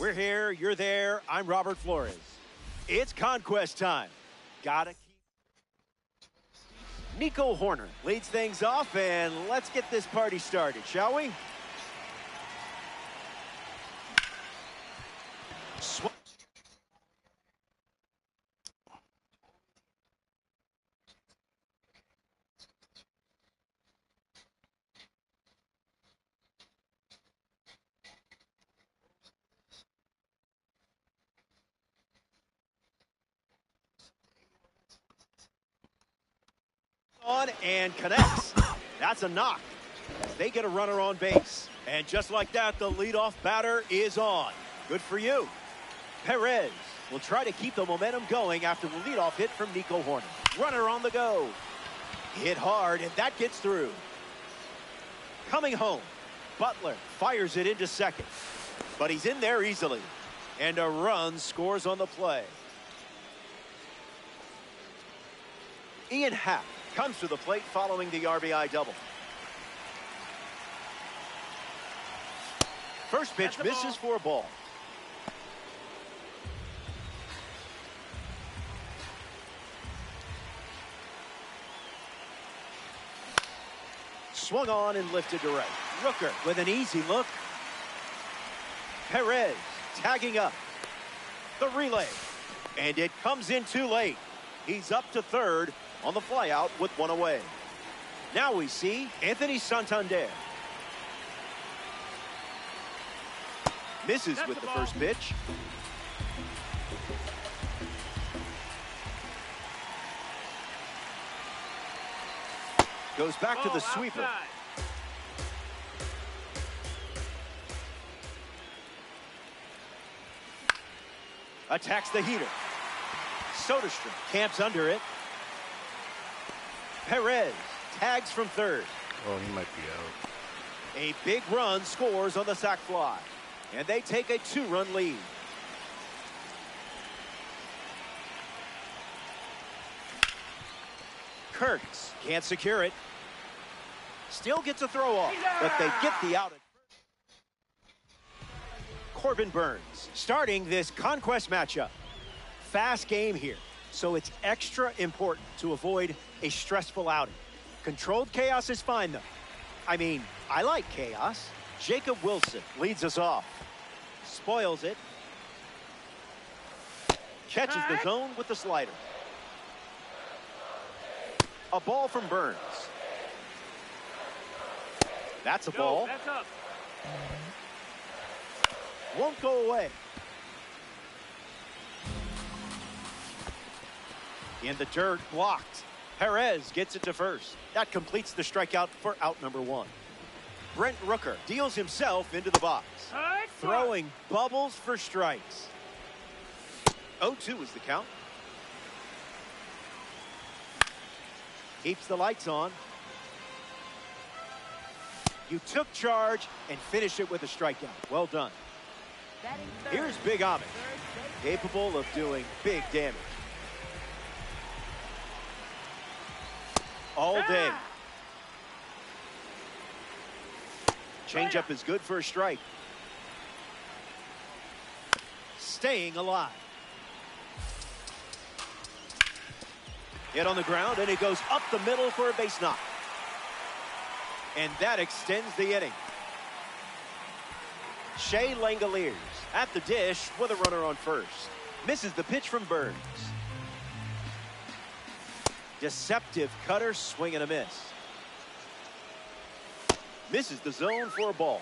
We're here, you're there, I'm Robert Flores. It's conquest time. Gotta keep... Nico Horner leads things off, and let's get this party started, shall we? On and connects. That's a knock. They get a runner on base. And just like that, the leadoff batter is on. Good for you. Perez will try to keep the momentum going after the leadoff hit from Nico Horner. Runner on the go. Hit hard, and that gets through. Coming home, Butler fires it into second. But he's in there easily. And a run scores on the play. Ian Happ comes to the plate following the RBI double. First pitch misses for a ball. Swung on and lifted to right. Rooker with an easy look. Perez tagging up. The relay. And it comes in too late. He's up to third on the flyout with one away. Now we see Anthony Santander. Misses with the first pitch. Goes back to the sweeper. Attacks the heater. Soderstrom camps under it. Perez tags from third. Oh, he might be out. A big run scores on the sac fly. And they take a 2-run lead. Kurtz can't secure it. Still gets a throw off, but they get the out. Corbin Burns starting this conquest matchup. Fast game here, so it's extra important to avoid a stressful outing. Controlled chaos is fine, though. I mean, I like chaos. Jacob Wilson leads us off. Spoils it. Catches the zone with the slider. A ball from Burns. That's a ball. Back up. Won't go away. In the dirt, blocked. Perez gets it to first. That completes the strikeout for out number 1. Brent Rooker deals himself into the box. Throwing bubbles for strikes. 0-2 is the count. Keeps the lights on. You took charge and finish it with a strikeout. Well done. Here's Big Ahmed, capable of doing big damage. All day. Changeup is good for a strike. Staying alive. Hit on the ground, and it goes up the middle for a base knock. And that extends the inning. Shea Langoliers at the dish with a runner on first. Misses the pitch from Burns. Deceptive cutter, swing and a miss. Misses the zone for a ball.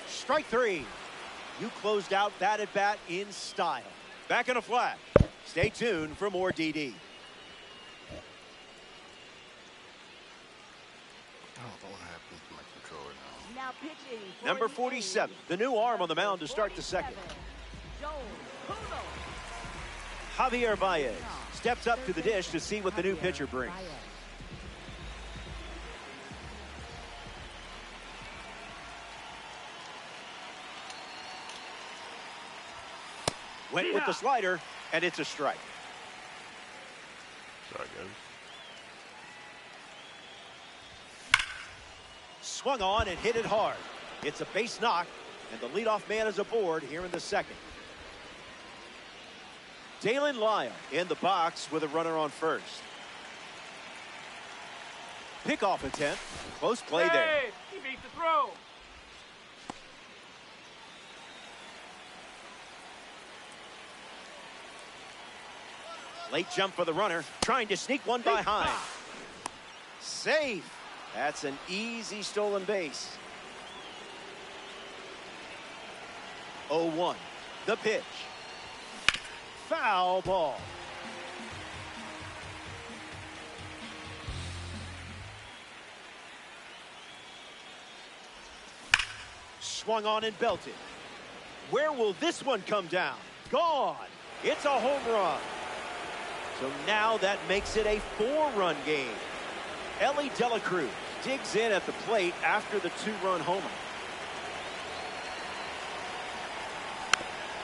Strike 3. You closed out that at bat in style. Back in a flash. Stay tuned for more DD. What happened to my controller now? Now pitching. Number 47, the new arm on the mound to start the second. Javier Baez steps up to the dish to see what the new pitcher brings. Went with the slider, and it's a strike. Sorry, guys. Swung on and hit it hard. It's a base knock. And the leadoff man is aboard here in the second. Dalen Lyle in the box with a runner on first. Pickoff attempt. Close play there. He beat the throw. Late jump for the runner. Trying to sneak one behind. Safe. That's an easy stolen base. 0-1. The pitch. Foul ball. Swung on and belted. Where will this one come down? Gone. It's a home run. So now that makes it a 4-run game. Ellie Dela Cruz digs in at the plate after the 2-run homer.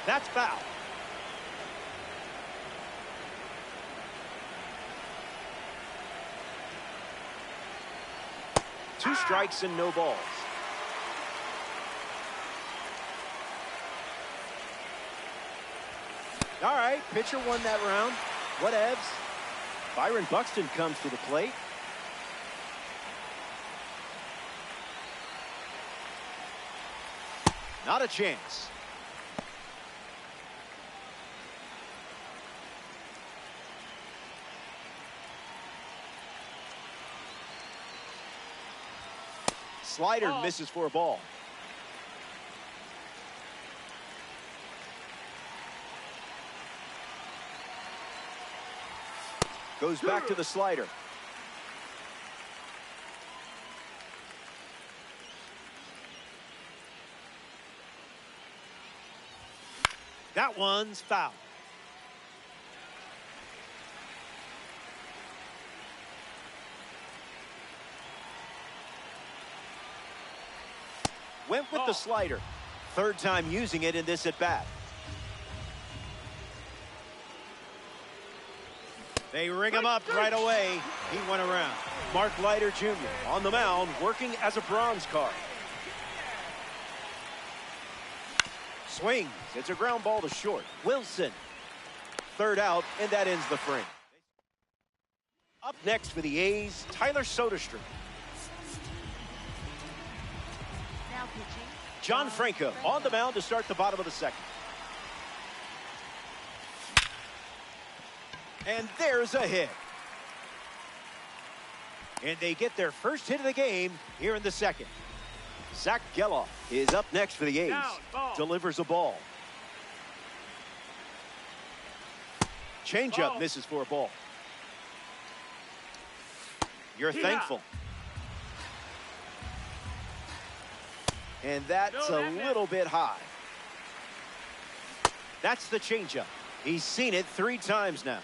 That's foul. Two strikes and no balls. All right, pitcher won that round. Whatevs. Byron Buxton comes to the plate. Not a chance. Slider misses for a ball. Goes back to the slider. That one's foul. Went with the slider. Third time using it in this at bat. They ring him up right away. He went around. Mark Leiter Jr. on the mound, working as a bronze card. Swings. It's a ground ball to short. Wilson. Third out, and that ends the frame. Up next for the A's, Tyler Soderstrom. Now pitching. John Franco on the mound to start the bottom of the second. And there's a hit. And they get their first hit of the game here in the second. Zach Geloff is up next for the A's. Delivers a ball. Changeup misses for a ball. You're thankful. And that's a little bit high. That's the changeup. He's seen it 3 times now.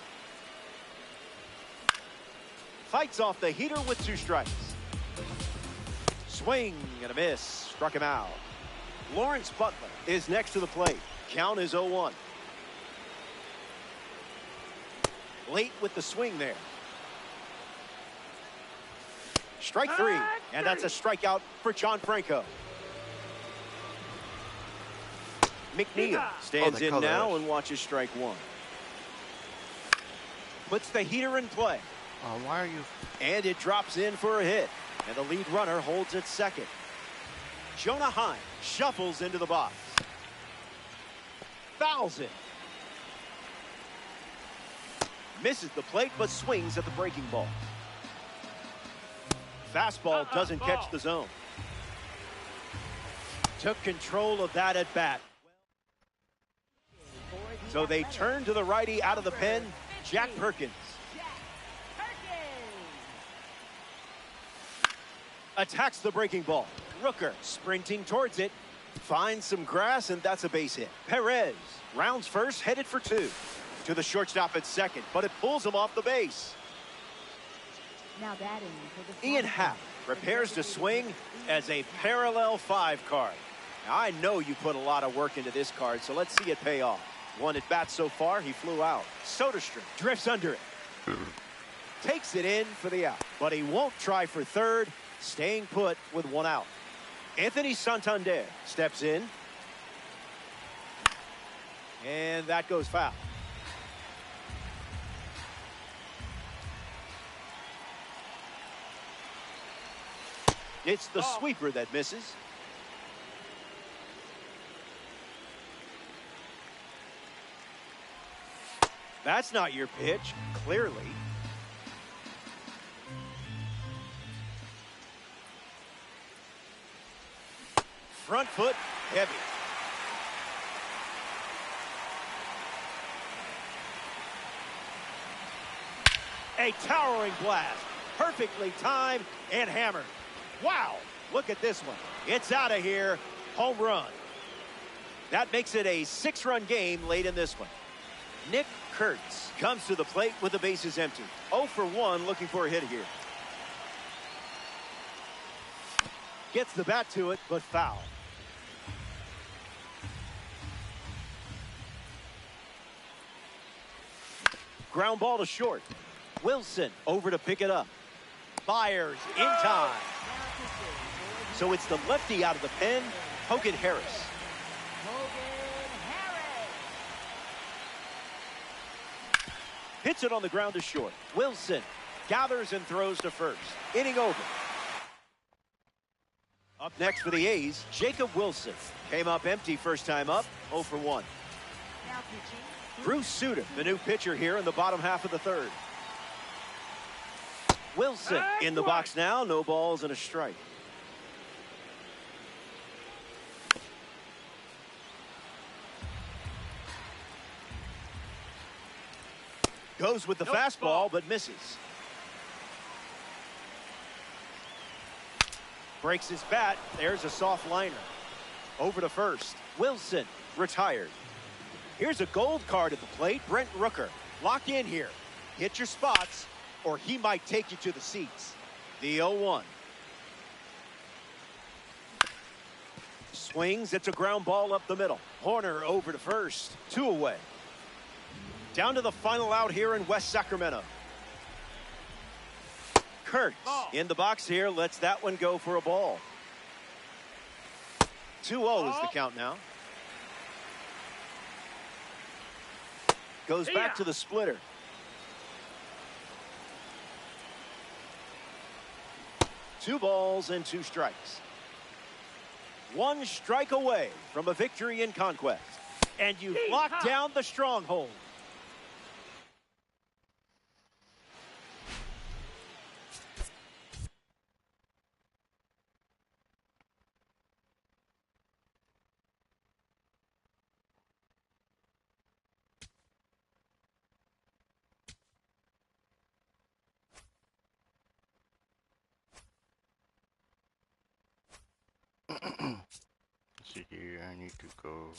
Fights off the heater with 2 strikes. Swing and a miss. Struck him out. Lawrence Butler is next to the plate. Count is 0-1. Late with the swing there. Strike 3. And that's a strikeout for John Franco. McNeil stands in now and watches strike 1. Puts the heater in play. Why are you? And it drops in for a hit. And the lead runner holds at second. Jonah Heim shuffles into the box. Fouls it. Misses the plate, but swings at the breaking ball. Fastball doesn't catch the zone. Took control of that at bat. So they turn to the righty out of the pen, Jack Perkins. Attacks the breaking ball. Rooker sprinting towards it. Finds some grass, and that's a base hit. Perez rounds first, headed for 2. To the shortstop at second, but it pulls him off the base. Now batting for the Ian Happ prepares to swing as a parallel 5 card. Now, I know you put a lot of work into this card, so let's see it pay off. 1 at bat so far, he flew out. Soderstrom drifts under it. Takes it in for the out, but he won't try for third, staying put with 1 out. Anthony Santander steps in. And that goes foul. It's the sweeper that misses. That's not your pitch, clearly. Front foot, heavy. A towering blast, perfectly timed and hammered. Wow, look at this one. It's out of here, home run. That makes it a 6-run game late in this one. Nick Kurtz comes to the plate with the bases empty. 0 for 1, looking for a hit here. Gets the bat to it, but foul. Ground ball to short. Wilson over to pick it up. Fires in time. So it's the lefty out of the pen, Hogan Harris. Hits it on the ground to short. Wilson gathers and throws to first. Inning over. Up next for the A's, Jacob Wilson. Came up empty first time up, 0 for 1. Now pitching. Bruce Sutter, the new pitcher here in the bottom half of the third. Wilson in the box now, no balls and a strike. Goes with the fastball, but misses. Breaks his bat. There's a soft liner. Over to first. Wilson retired. Here's a gold card at the plate. Brent Rooker. Lock in here. Hit your spots, or he might take you to the seats. The 0-1. Swings. It's a ground ball up the middle. Horner over to first. 2 away. Down to the final out here in West Sacramento. Kurtz in the box here, lets that one go for a ball. 2-0 is the count now. Goes back to the splitter. Two balls and 2 strikes. 1 strike away from a victory in Conquest. And you lock down the stronghold. See here, I need to go.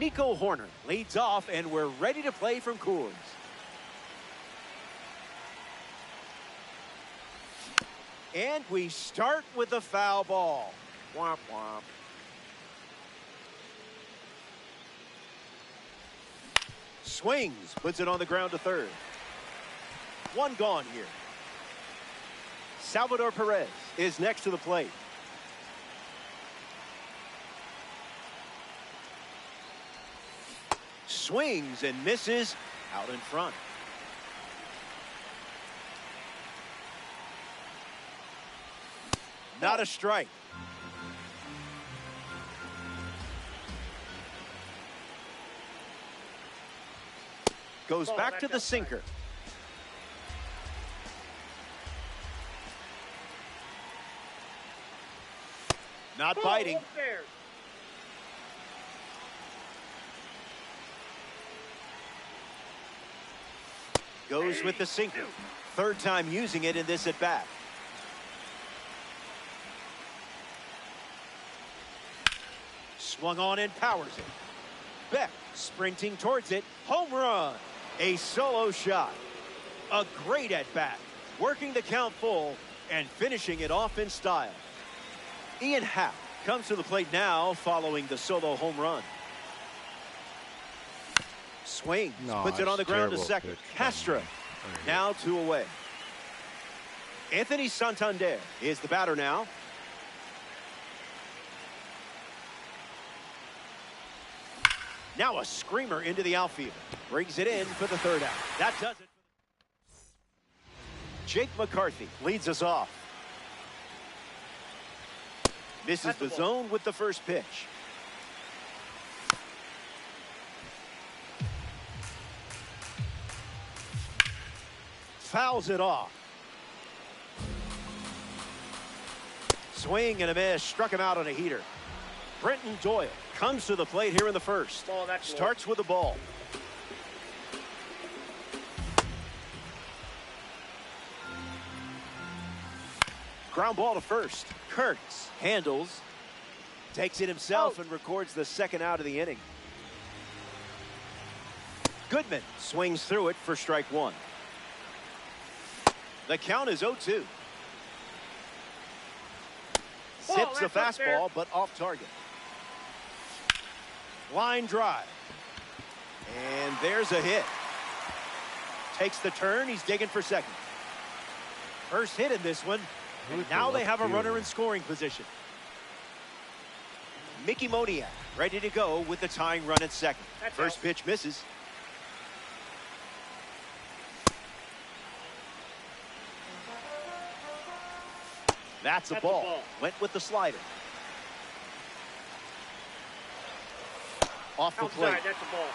Nico Horner leads off, and we're ready to play from Coors. And we start with a foul ball. Womp womp. Swings, puts it on the ground to third. 1 gone here. Salvador Perez is next to the plate. Swings and misses out in front. Not a strike. Goes back to the sinker. Not biting. Goes with the sinker. Third time using it in this at bat. Swung on and powers it. Beck sprinting towards it. Home run. A solo shot. A great at bat. Working the count full and finishing it off in style. Ian Happ comes to the plate now following the solo home run. Swings, puts it on the ground to second. Castro now 2 away. Anthony Santander is the batter now. Now a screamer into the outfield. Brings it in for the third out. That does it. Jake McCarthy leads us off. Misses the zone with the first pitch. Fouls it off. Swing and a miss. Struck him out on a heater. Brenton Doyle comes to the plate here in the first. Starts with the ball. Ground ball to first. Kurtz handles. Takes it himself and records the second out of the inning. Goodman swings through it for strike one. The count is 0-2. Zips the fastball, but off target. Line drive. And there's a hit. Takes the turn. He's digging for second. First hit in this one. And now they have a runner in scoring position. Mickey Moniak ready to go with the tying run at second. First pitch misses. That's a ball. Went with the slider. Off the plate. That's a ball.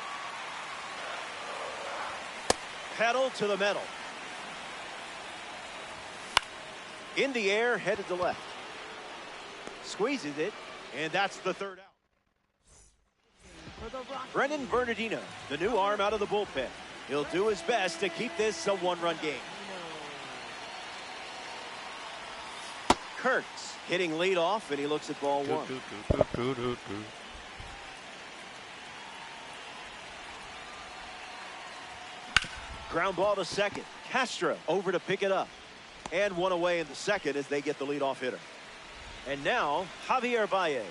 Pedal to the metal. In the air, headed to left. Squeezes it, and that's the third out. Brendan Bernardino, the new arm out of the bullpen. He'll do his best to keep this a one-run game. Kurtz hitting leadoff, and he looks at ball one. Ground ball to second. Castro over to pick it up. And one away in the second as they get the leadoff hitter. And now, Javier Baez.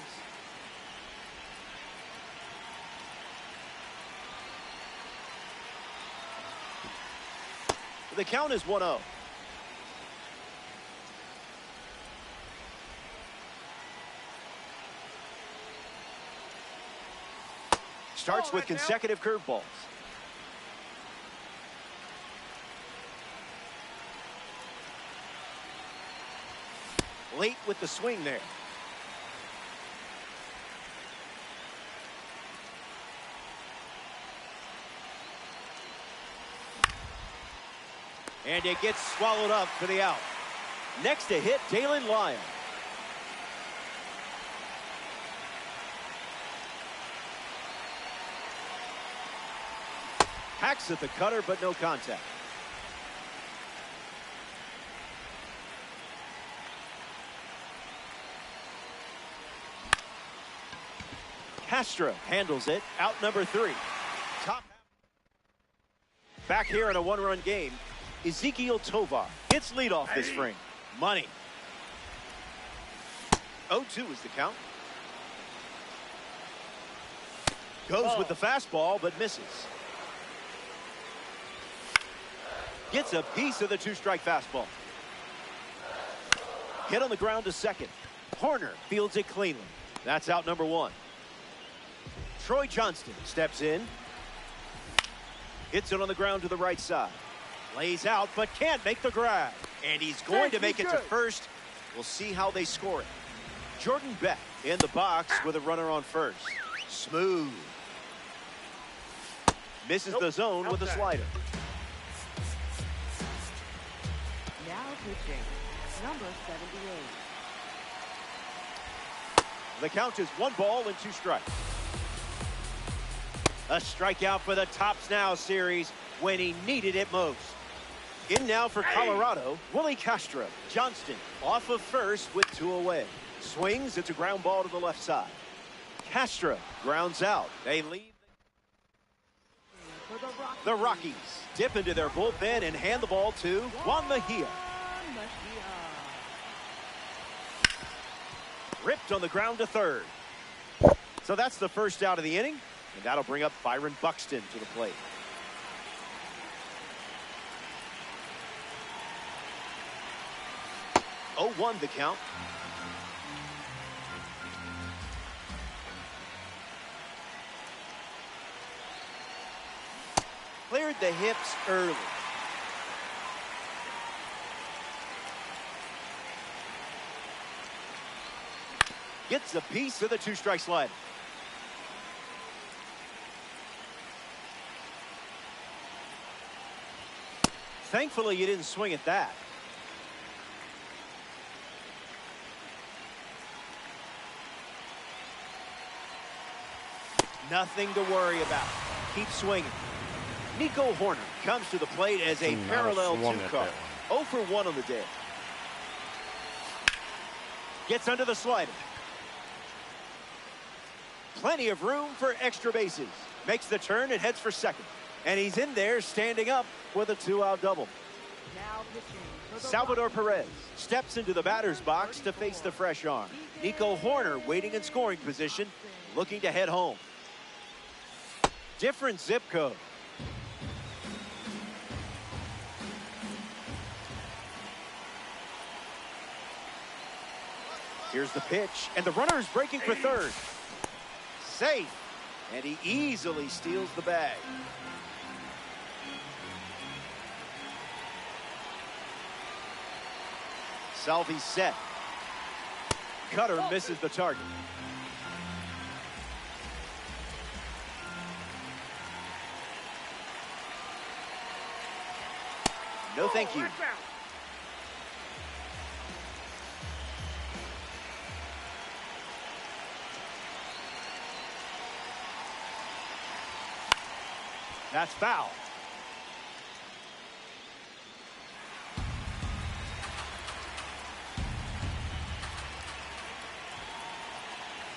The count is 1-0. Starts with consecutive curveballs. Late with the swing there. And it gets swallowed up for the out. Next to hit, Dalen Lyon. Hacks at the cutter, but no contact. Castro handles it. Out number 3. Top. Back here in a one-run game, Ezekiel Tovar hits leadoff this frame. Money. 0-2 is the count. Goes with the fastball, but misses. Gets a piece of the two-strike fastball. Hit on the ground to second. Horner fields it cleanly. That's out number 1. Troy Johnston steps in. Hits it on the ground to the right side. Lays out, but can't make the grab. And he's going to make it to first. We'll see how they score it. Jordan Beck in the box with a runner on first. Smooth. Misses the zone with a slider. Now pitching, number 78. The count is 1 ball and 2 strikes. A strikeout for the Tops Now series when he needed it most. In now for Colorado, Willie Castro. Johnston off of first with 2 away. Swings, it's a ground ball to the left side. Castro grounds out. They leave. The Rockies dip into their bullpen and hand the ball to Juan Mejia. Ripped on the ground to third. So that's the first out of the inning, and that'll bring up Byron Buxton to the plate. Oh, 1 the count. Cleared the hips early. Gets a piece of the 2-strike slide. Thankfully, you didn't swing at that. Nothing to worry about. Keep swinging. Nico Horner comes to the plate as a parallel 2-car. 0 for 1 on the day. Gets under the slider. Plenty of room for extra bases. Makes the turn and heads for second. And he's in there standing up with a 2-out double. Salvador Perez steps into the batter's box to face the fresh arm. Nico Horner waiting in scoring position, looking to head home. Different zip code. Here's the pitch, and the runner is breaking for third. Safe, and he easily steals the bag. Salvi's set. Cutter misses the target. No, thank you. That's foul.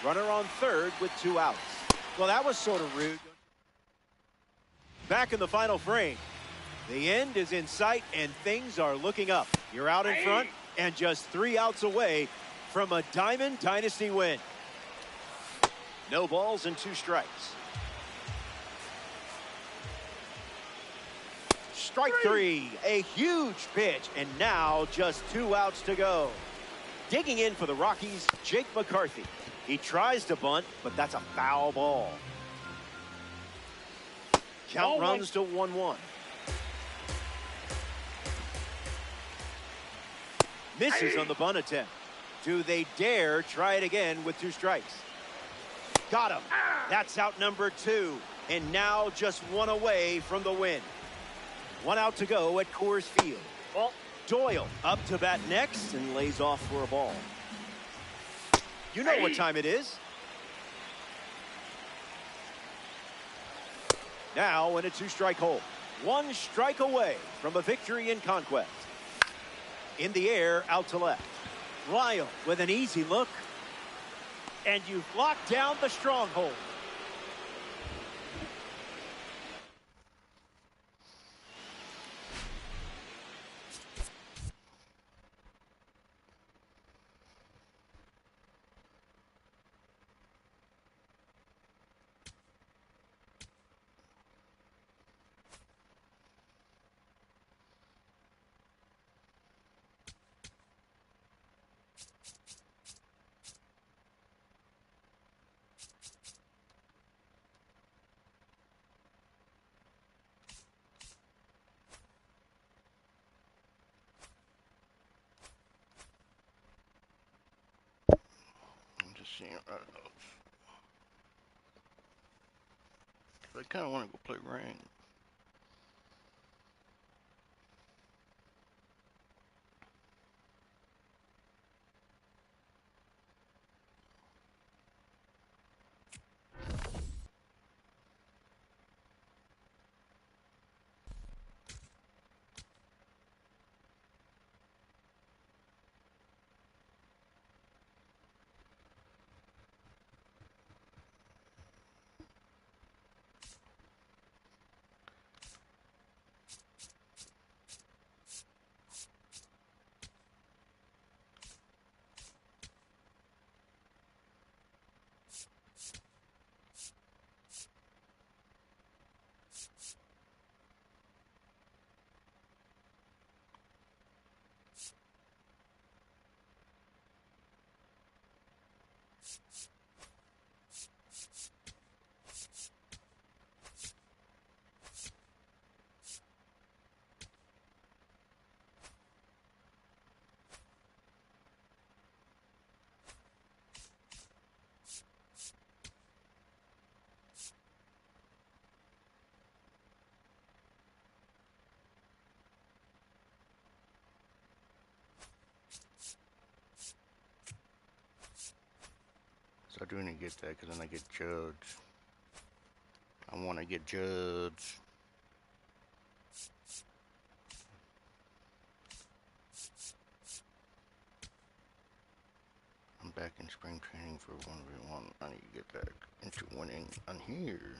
Runner on third with 2 outs. Well, that was sort of rude. Back in the final frame. The end is in sight and things are looking up. You're out in front and just 3 outs away from a Diamond Dynasty win. No balls and 2 strikes. Strike 3, a huge pitch, and now just 2 outs to go. Digging in for the Rockies, Jake McCarthy. He tries to bunt, but that's a foul ball. Count runs to 1-1. Misses on the bunt attempt. Do they dare try it again with 2 strikes? Got him. That's out number 2, and now just 1 away from the win. 1 out to go at Coors Field. Well, Doyle up to bat next and lays off for a ball. You know what time it is. Now in a 2-strike hole. 1 strike away from a victory in conquest. In the air, out to left. Lyle with an easy look. And you've locked down the stronghold. I kind of want to go play rank. So I do need to get that because then I get judged. I want to get judged. I'm back in spring training for 1v1. I need to get back into winning on here.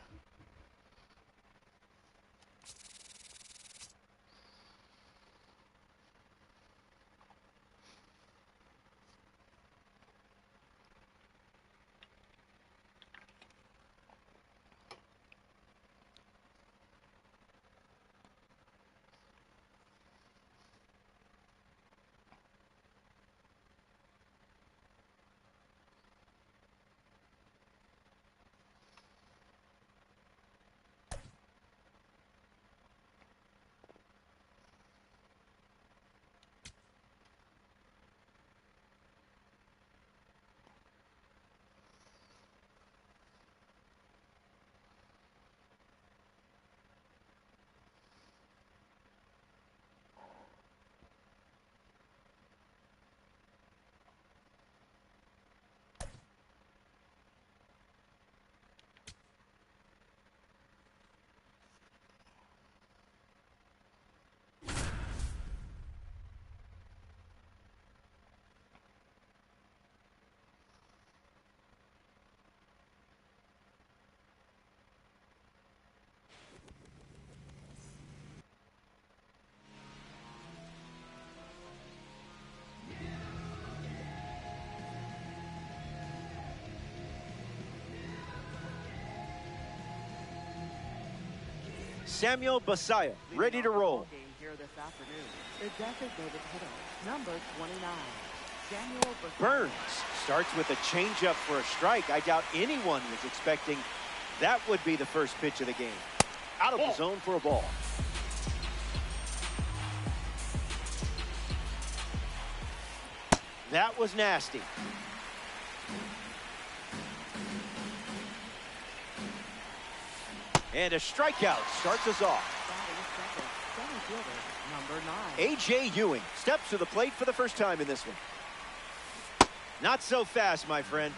Samuel Basallo, ready to roll. Game here this afternoon. The designated hitter, number 29, Samuel Basallo. Burns starts with a changeup for a strike. I doubt anyone was expecting that would be the first pitch of the game. Out of the zone for a ball. That was nasty. And a strikeout starts us off. Batting second, center fielder, number 9. A.J. Ewing steps to the plate for the first time in this one. Not so fast, my friend.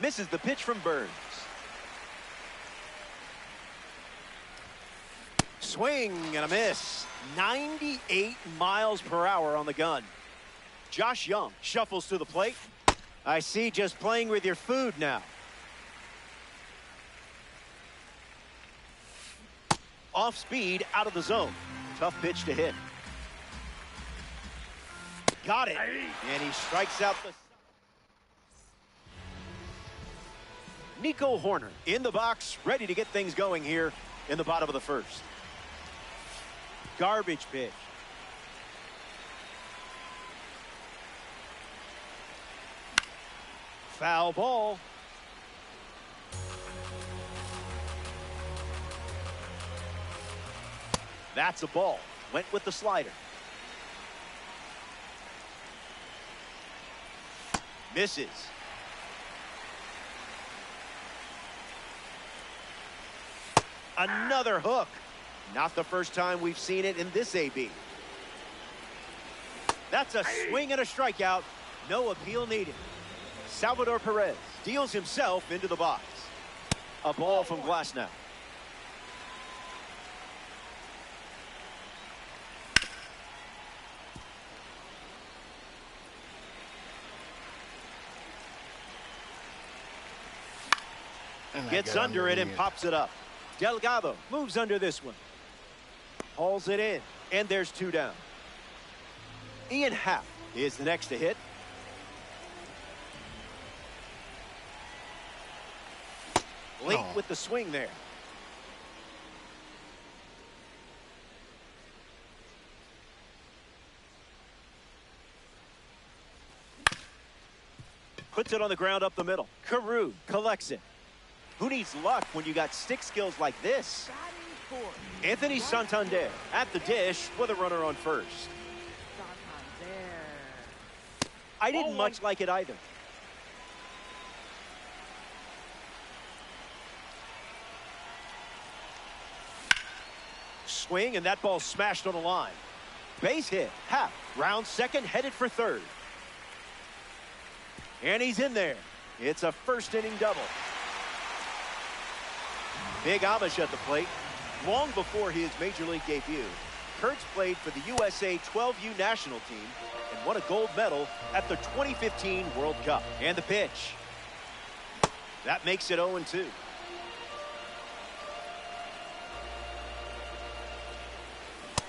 Misses the pitch from Burns. Swing and a miss. 98 miles per hour on the gun. Josh Young shuffles to the plate. I see, just playing with your food now. Off speed, out of the zone. Tough pitch to hit. Got it. And he strikes out the... Nico Horner in the box, ready to get things going here in the bottom of the first. Garbage pitch. Foul ball. That's a ball. Went with the slider. Misses. Another hook. Not the first time we've seen it in this AB. That's a swing and a strikeout. No appeal needed. Salvador Perez deals himself into the box. A ball from Glasnow. Gets under it and pops it up. Delgado moves under this one. Hauls it in, and there's two down. Ian Happ is the next to hit. Late with the swing there. Puts it on the ground up the middle. Carew collects it. Who needs luck when you got stick skills like this? Anthony Santander at the dish with a runner on first. I didn't much like it either. Swing, and that ball smashed on the line. Base hit. Half. Round second, headed for third. And he's in there. It's a first inning double. Big Amish at the plate. Long before his major league debut, Kurtz played for the USA 12U national team and won a gold medal at the 2015 World Cup. And the pitch. That makes it 0-2.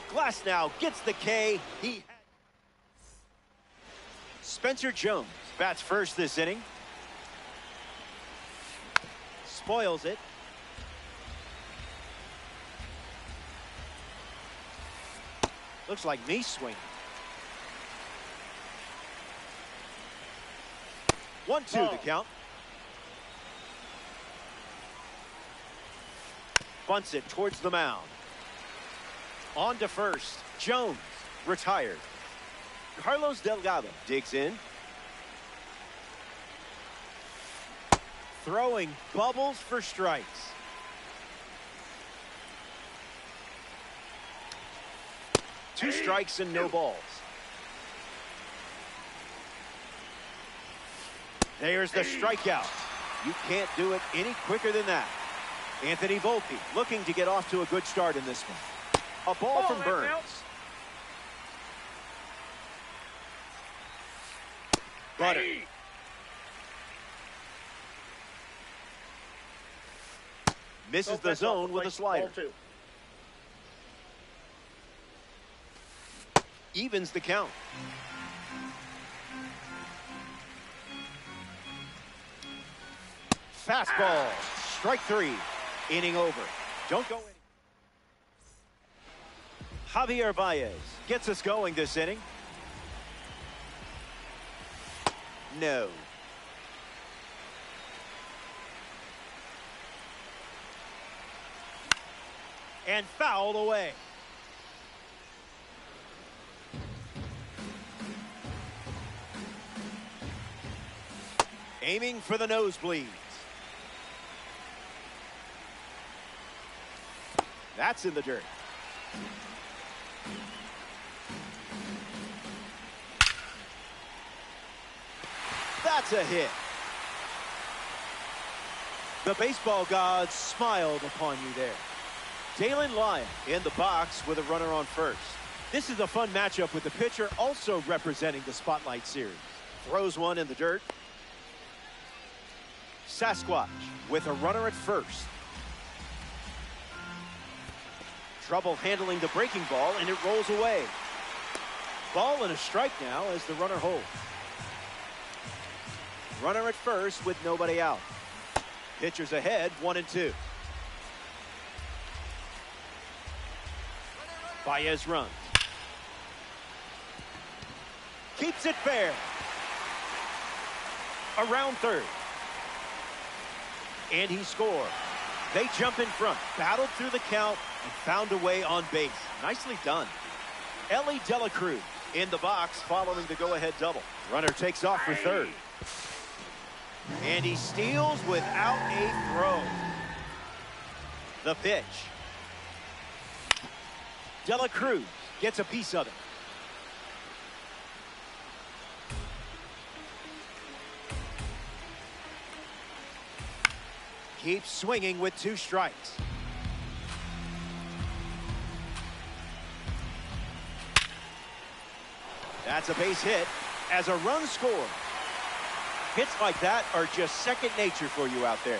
Glass now gets the K. Spencer Jones bats first this inning. Spoils it. Looks like me swinging. 1-2 the count. Bunts it towards the mound. On to first. Jones retired. Carlos Delgado digs in. Throwing bubbles for strikes. Two strikes and no balls. There's the strikeout. You can't do it any quicker than that. Anthony Volpe looking to get off to a good start in this one. A ball from Burns. Butter. Misses the zone with a slider. Evens the count. Fastball. Strike three. Inning over. Don't go in. Javier Baez gets us going this inning. No. And fouled away. Aiming for the nosebleeds. That's in the dirt. That's a hit. The baseball gods smiled upon you there. Dalen Lyon in the box with a runner on first. This is a fun matchup with the pitcher also representing the Spotlight Series. Throws one in the dirt. Sasquatch with a runner at first. Trouble handling the breaking ball, and it rolls away. Ball and a strike now as the runner holds. Runner at first with nobody out. Pitchers ahead, 1-2. Baez runs. Keeps it fair. Around third. And he scored. They jump in front, battled through the count, and found a way on base. Nicely done. Ellie Dela Cruz in the box following the go-ahead double. Runner takes off for third. And he steals without a throw. The pitch. Dela Cruz gets a piece of it. Keeps swinging with two strikes. That's a base hit as a run scored. Hits like that are just second nature for you out there.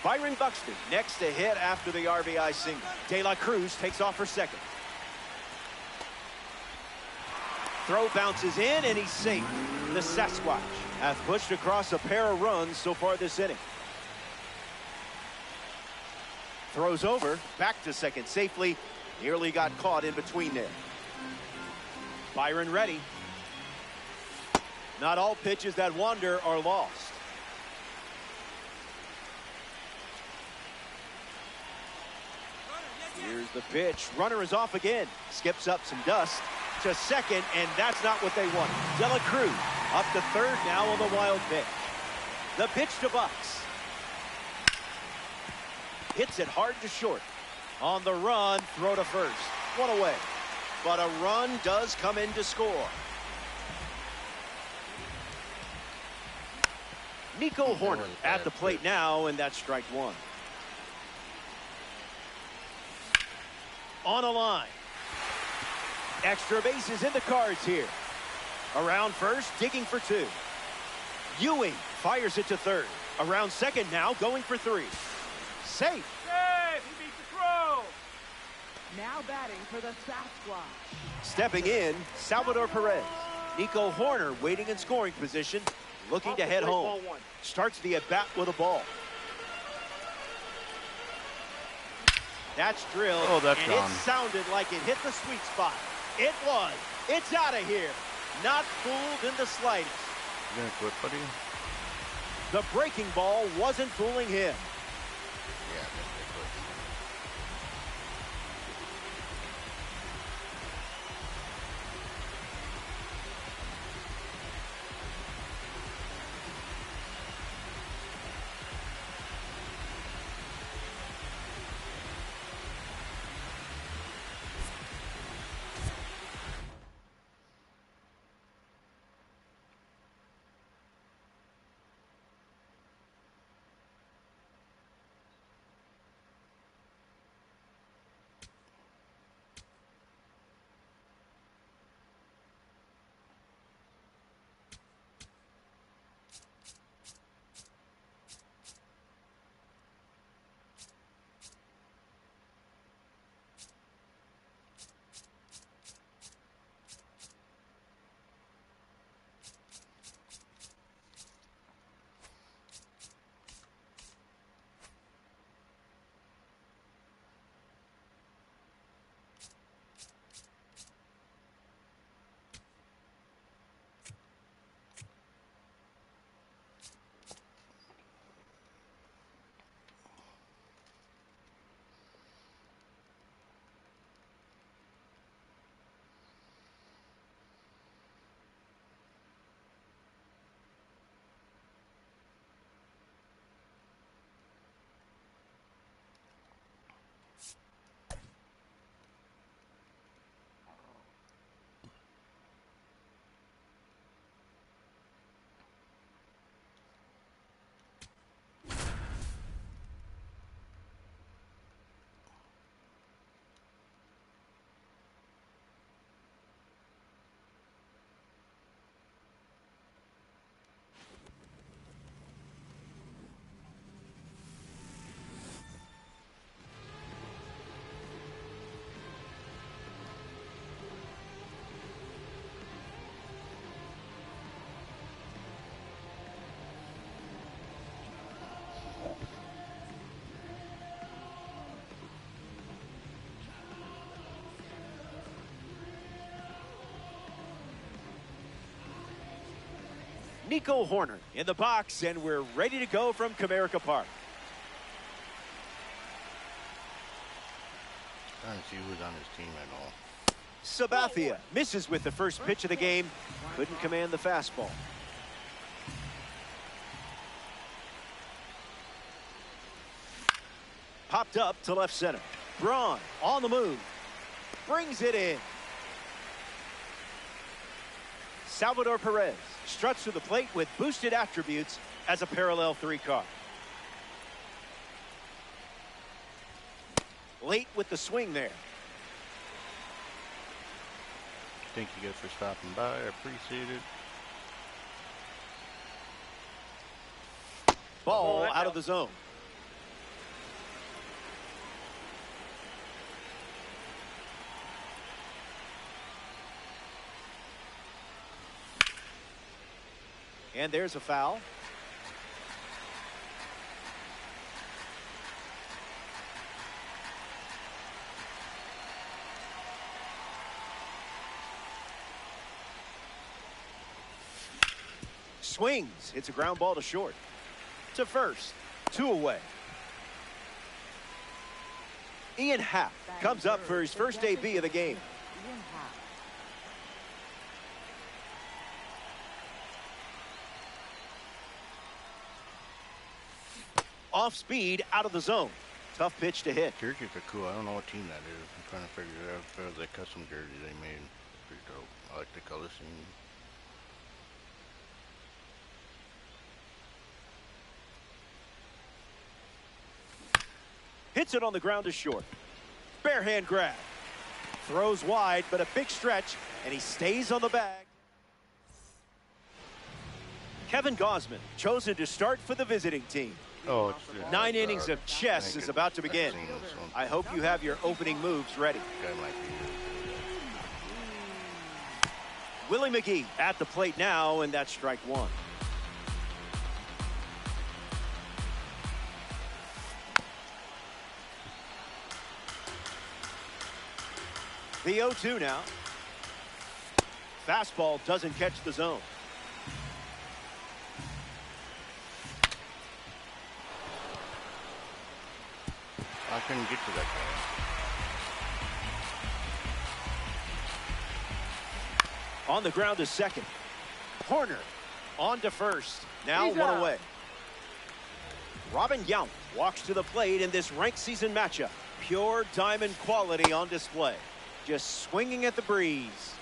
Byron Buxton next to hit after the RBI single. De La Cruz takes off for second. Throw bounces in and he's safe. The Sasquatch has pushed across a pair of runs so far this inning. Throws over, back to second safely. Nearly got caught in between there. Byron ready. Not all pitches that wander are lost. Here's the pitch. Runner is off again. Skips up some dust to second, and that's not what they want. Dela Cruz up to third now on the wild pitch. The pitch to Bucks. Hits it hard to short. On the run, throw to first. One away. But a run does come in to score. Nico Horner at the plate now, and that's strike one. On a line. Extra bases in the cards here. Around first, digging for two. Ewing fires it to third. Around second now, going for three. Safe. Safe! He beat the throw! Now batting for the Sasquatch. Stepping in, Salvador Perez. Nico Horner waiting in scoring position, looking to head home. Starts the at-bat with a ball. That's drilled, Oh, that's and gone. it sounded like it hit the sweet spot. It was. It's out of here. Not fooled in the slightest. You gonna quit, buddy? The breaking ball wasn't fooling him. Yeah, I'm gonna quit. Nico Horner in the box, and we're ready to go from Comerica Park. Trying to see who's on his team and all. Sabathia misses with the first pitch of the game. Couldn't command the fastball. Popped up to left center. Braun on the move. Brings it in. Salvador Perez struts to the plate with boosted attributes as a parallel three car. Late with the swing there. Thank you guys for stopping by. I appreciate it. Ball out of the zone. And there's a foul. Swings. Hits a ground ball to short. To first. 2 away. Ian Happ comes up for his first AB of the game. Ian Happ. Off speed, out of the zone. Tough pitch to hit. Jerseys are cool. I don't know what team that is. I'm trying to figure it out. If it was a custom jersey they made. Pretty dope. I like the color scheme. Hits it on the ground to short. Barehand grab. Throws wide, but a big stretch, and he stays on the bag. Kevin Gausman, chosen to start for the visiting team. Oh, it's 9 innings of chess is about to begin. I hope you have your opening moves ready. Guy might be Willie McGee at the plate now, and that's strike 1. The 0-2 now. Fastball doesn't catch the zone. I couldn't get to that guy. On the ground to second. Horner on to first. Now He's 1 out. away. Robin Yount walks to the plate in this ranked season matchup. Pure diamond quality on display. Just swinging at the breeze.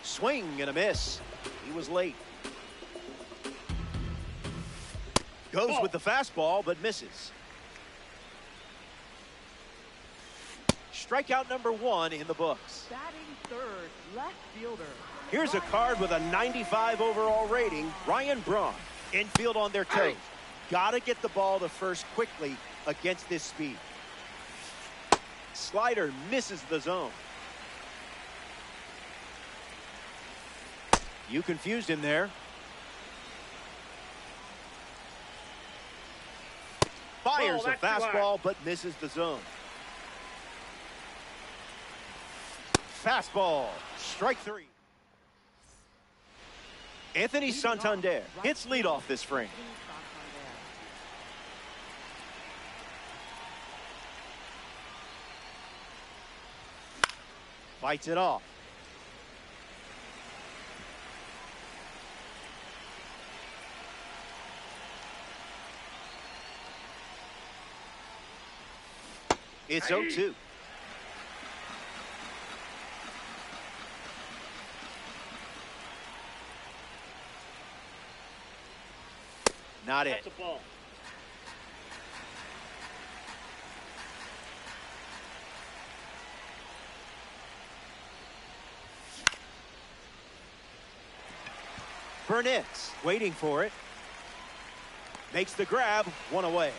Swing and a miss. He was late. Goes with the fastball, but misses. Strikeout number 1 in the books. Batting third, left fielder. Here's a card with a 95 overall rating. Ryan Braun. Infield on their toes. Gotta get the ball to first quickly against this speed. Slider misses the zone. You confused him there. Fires a that's too high. fastball, but misses the zone. Fastball. Strike 3. Anthony Santander hits leadoff this frame. Fights it off. It's 0-2. Not it. That's a ball. Burnett waiting for it. Makes the grab. 1 away.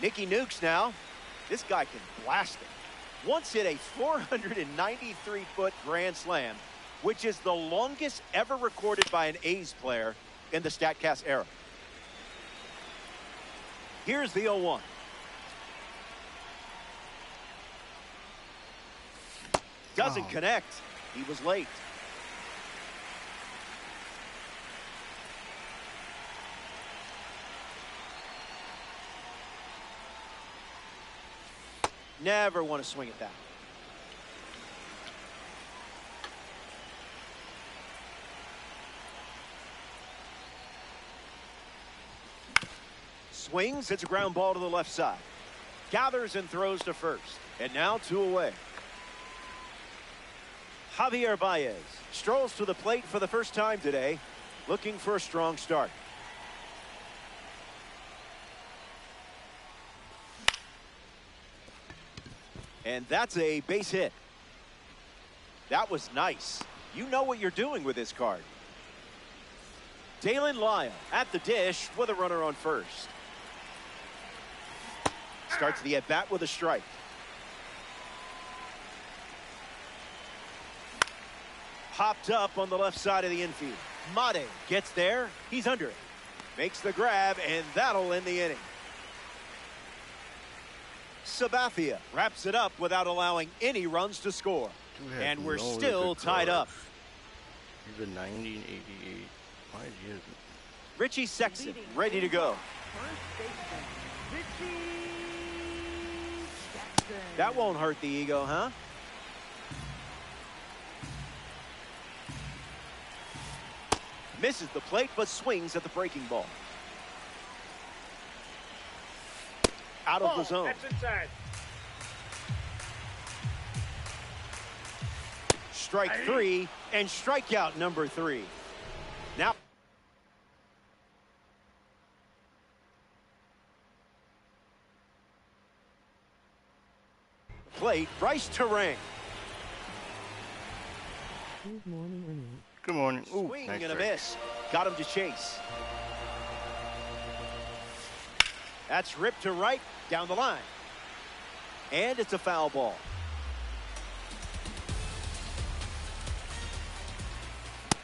Nicky Nukes now. This guy can blast it. Once hit a 493-foot grand slam, which is the longest ever recorded by an A's player in the StatCast era. Here's the 0-1. Doesn't connect. He was late. Never want to swing at that. Swings, it's a ground ball to the left side. Gathers and throws to first. And now 2 away. Javier Baez strolls to the plate for the first time today, looking for a strong start. And that's a base hit. That was nice. You know what you're doing with this card. Dalen Lyle at the dish with a runner on first. Starts the at-bat with a strike. Popped up on the left side of the infield. Mate gets there. He's under it. Makes the grab, and that'll end the inning. Sabathia wraps it up without allowing any runs to score. And we're still tied up. He's a 90 and 88. Why is he? Richie Sexton, ready to go. First baseman, Richie Jackson. That won't hurt the ego, huh? Misses the plate, but swings at the breaking ball. Out of the zone. That's inside. Strike three and strikeout number 3. Now. Plate, Bryce Terang. Good morning, Ernie. Good morning. Ooh, Swing nice and a strike. miss. Got him to chase. That's ripped to right down the line. And it's a foul ball.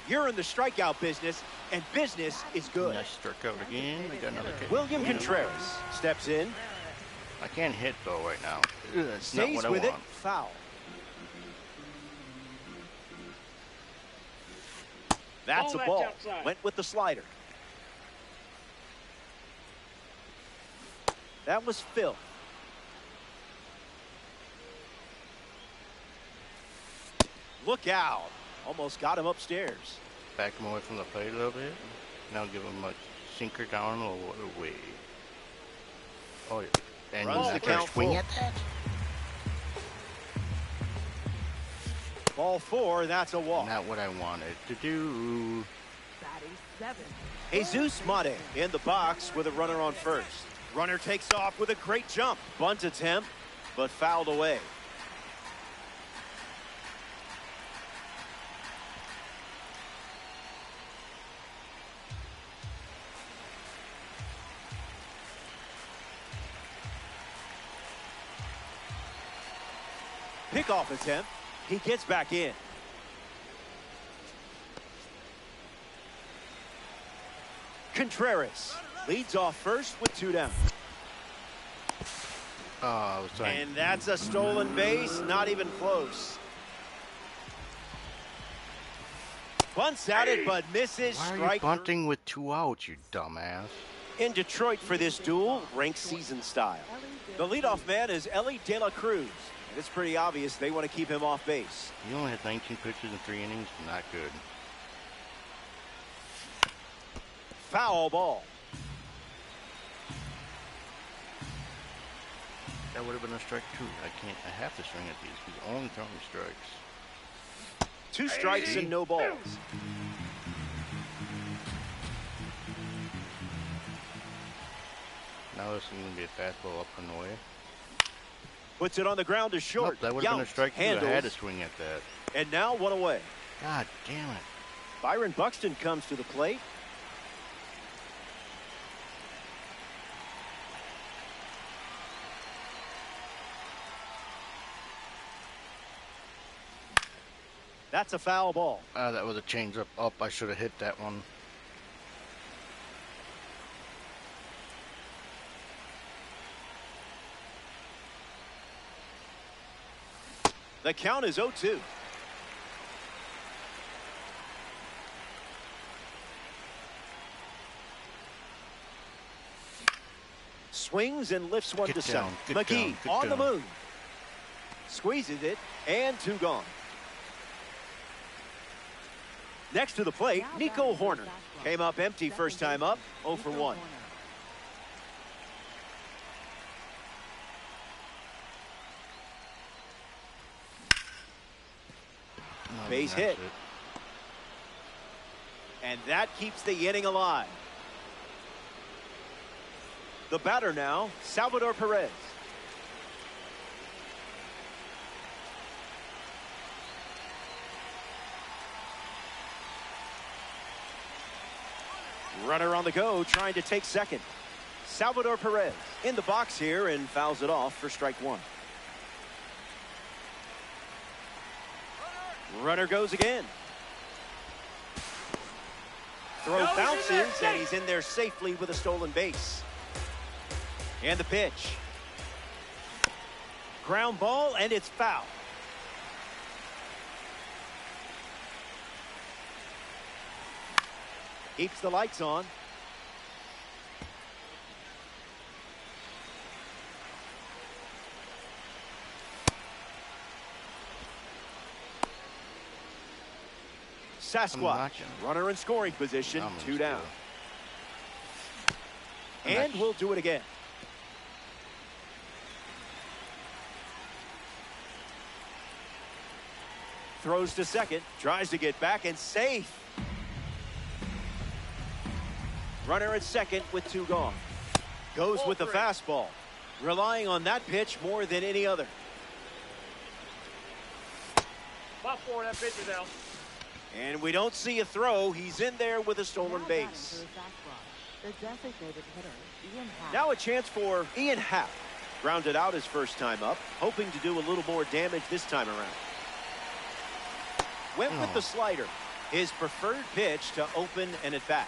You're in the strikeout business, and business is good. Nice strikeout again. I got another kick. William Contreras steps in, I can't hit though right now. That's not stays what I with it, want. foul. That's a That's ball. outside. Went with the slider. That was Phil. Look out. Almost got him upstairs. Back him away from the plate a little bit. Now give him a sinker down a little way. Oh yeah. And Runs you the can count swing full. at that. Ball 4, that's a walk. Not what I wanted to do. Batting 7. Jesus Mate in the box with a runner on first. Runner takes off with a great jump. Bunt attempt, but fouled away. Pickoff attempt. He gets back in. Contreras leads off first with 2 down. Oh, I was trying. And that's a stolen base, not even close. Bunts at it, but misses. Why are you Strike bunting with 2 outs, you dumbass? in Detroit for this duel, ranked season style. The leadoff man is Ellie De La Cruz. And it's pretty obvious they want to keep him off base. He only had 19 pitches in 3 innings. Not good. Foul ball. That would have been a strike too. I have to swing at these. He's only throwing strikes. 2 strikes and no balls. Now this is going to be a fastball up and away. Puts it on the ground to short. Nope, that would have been a Yount strike too. I handles, had to swing at that. and now 1 away. God damn it. Byron Buxton comes to the plate. That's a foul ball. That was a change up. I should have hit that one. The count is 0-2. Swings and lifts one Get to down, center. get McGee down, get on the down. moon. Squeezes it, and 2 gone. Next to the plate, Nico Horner. Came up empty first time up, 0 for 1. Base That's hit. it. And that keeps the inning alive. The batter now, Salvador Perez. Runner on the go, trying to take second. Salvador Perez in the box here and fouls it off for strike 1. Runner goes again. Throw No, he's in there, bounces, and he's in there safely with a stolen base. And the pitch. Ground ball, and it's foul. Keeps the lights on. Sasquatch, runner in scoring position, 2 down. And we'll do it again. Throws to second, tries to get back and safe. Runner at second with 2 gone. Goes with the fastball, relying on that pitch more than any other. Ball 4, that pitch is out. And we don't see a throw. He's in there with a stolen base. The designated hitter, Ian Happ. Now a chance for Ian Happ. Grounded out his first time up, hoping to do a little more damage this time around. Went with the slider, his preferred pitch to open an at-bat.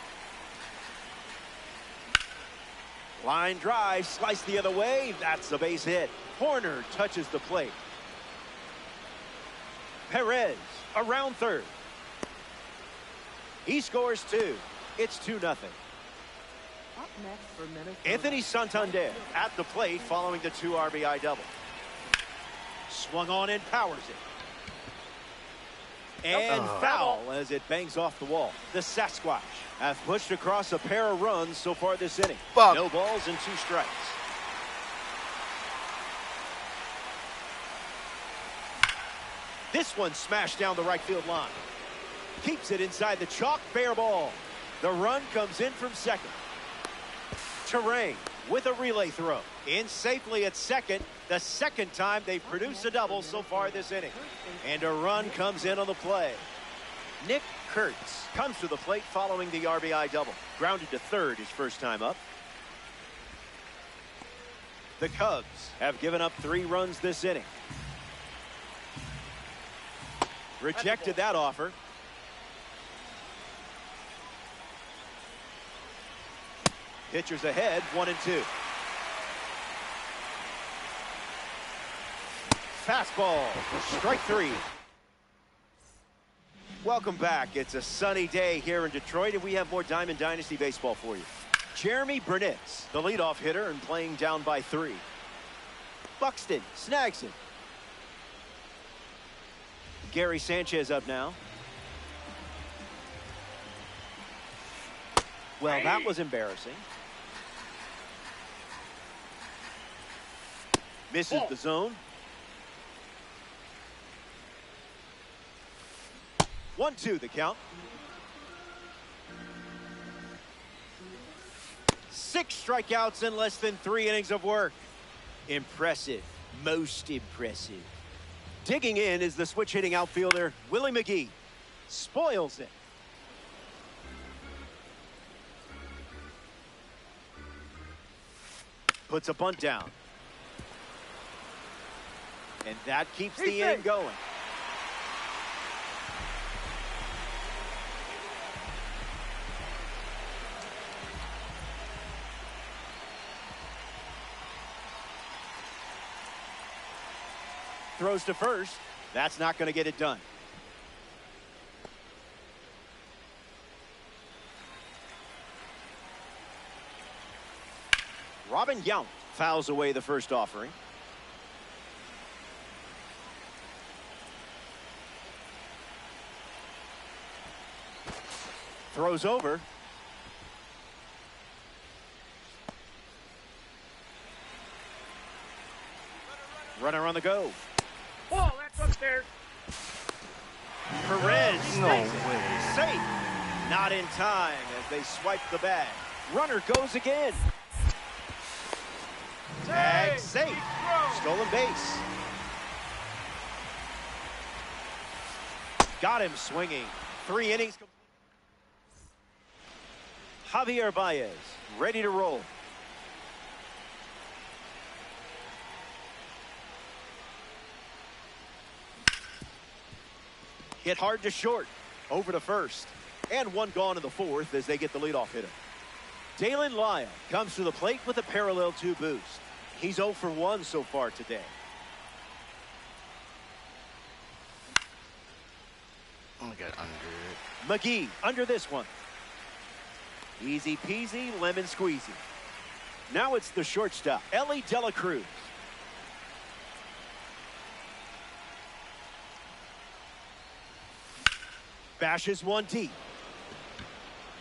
Line drive, sliced the other way. That's a base hit. Horner touches the plate. Perez around third. He scores 2. It's 2-0. Up next for Minnesota, Anthony Santander at the plate following the 2 RBI double. Swung on and powers it. And foul as it bangs off the wall. The Sasquatch have pushed across a pair of runs so far this inning. No balls and 2 strikes. This one smashed down the right field line. Keeps it inside the chalk, fair ball. The run comes in from second. Terrain with a relay throw. In safely at second. The second time they've produced a double so far this inning. And a run comes in on the play. Nick Kurtz comes to the plate following the RBI double. Grounded to third his first time up. The Cubs have given up 3 runs this inning. Rejected that offer. Pitchers ahead, 1-2. Fastball, strike 3. Welcome back. It's a sunny day here in Detroit, and we have more Diamond Dynasty baseball for you. Jeremy Burnett's the leadoff hitter and playing down by 3. Buxton snags it. Gary Sanchez up now. Well, that was embarrassing. Misses the zone. 1-2 the count. 6 strikeouts in less than 3 innings of work. Impressive. Most impressive. Digging in is the switch hitting outfielder Willie McGee. Spoils it. Puts a bunt down. And that keeps the inning going. Throws to first. That's not going to get it done. Robin Yount fouls away the first offering. Throws over. Runner on the go. Oh, that's upstairs. Perez. No way. Safe. Not in time as they swipe the bag. Runner goes again. Tag safe. Stolen base. Got him swinging. 3 innings. Javier Baez ready to roll. Hit hard to short. Over to first. And 1 gone in the 4th as they get the leadoff hitter. Dalen Lyle comes to the plate with a parallel 2 boost. He's 0 for 1 so far today. Oh, I got under it. McGee under this one. Easy peasy, lemon squeezy. Now it's the shortstop, Ellie De La Cruz. Bashes one deep.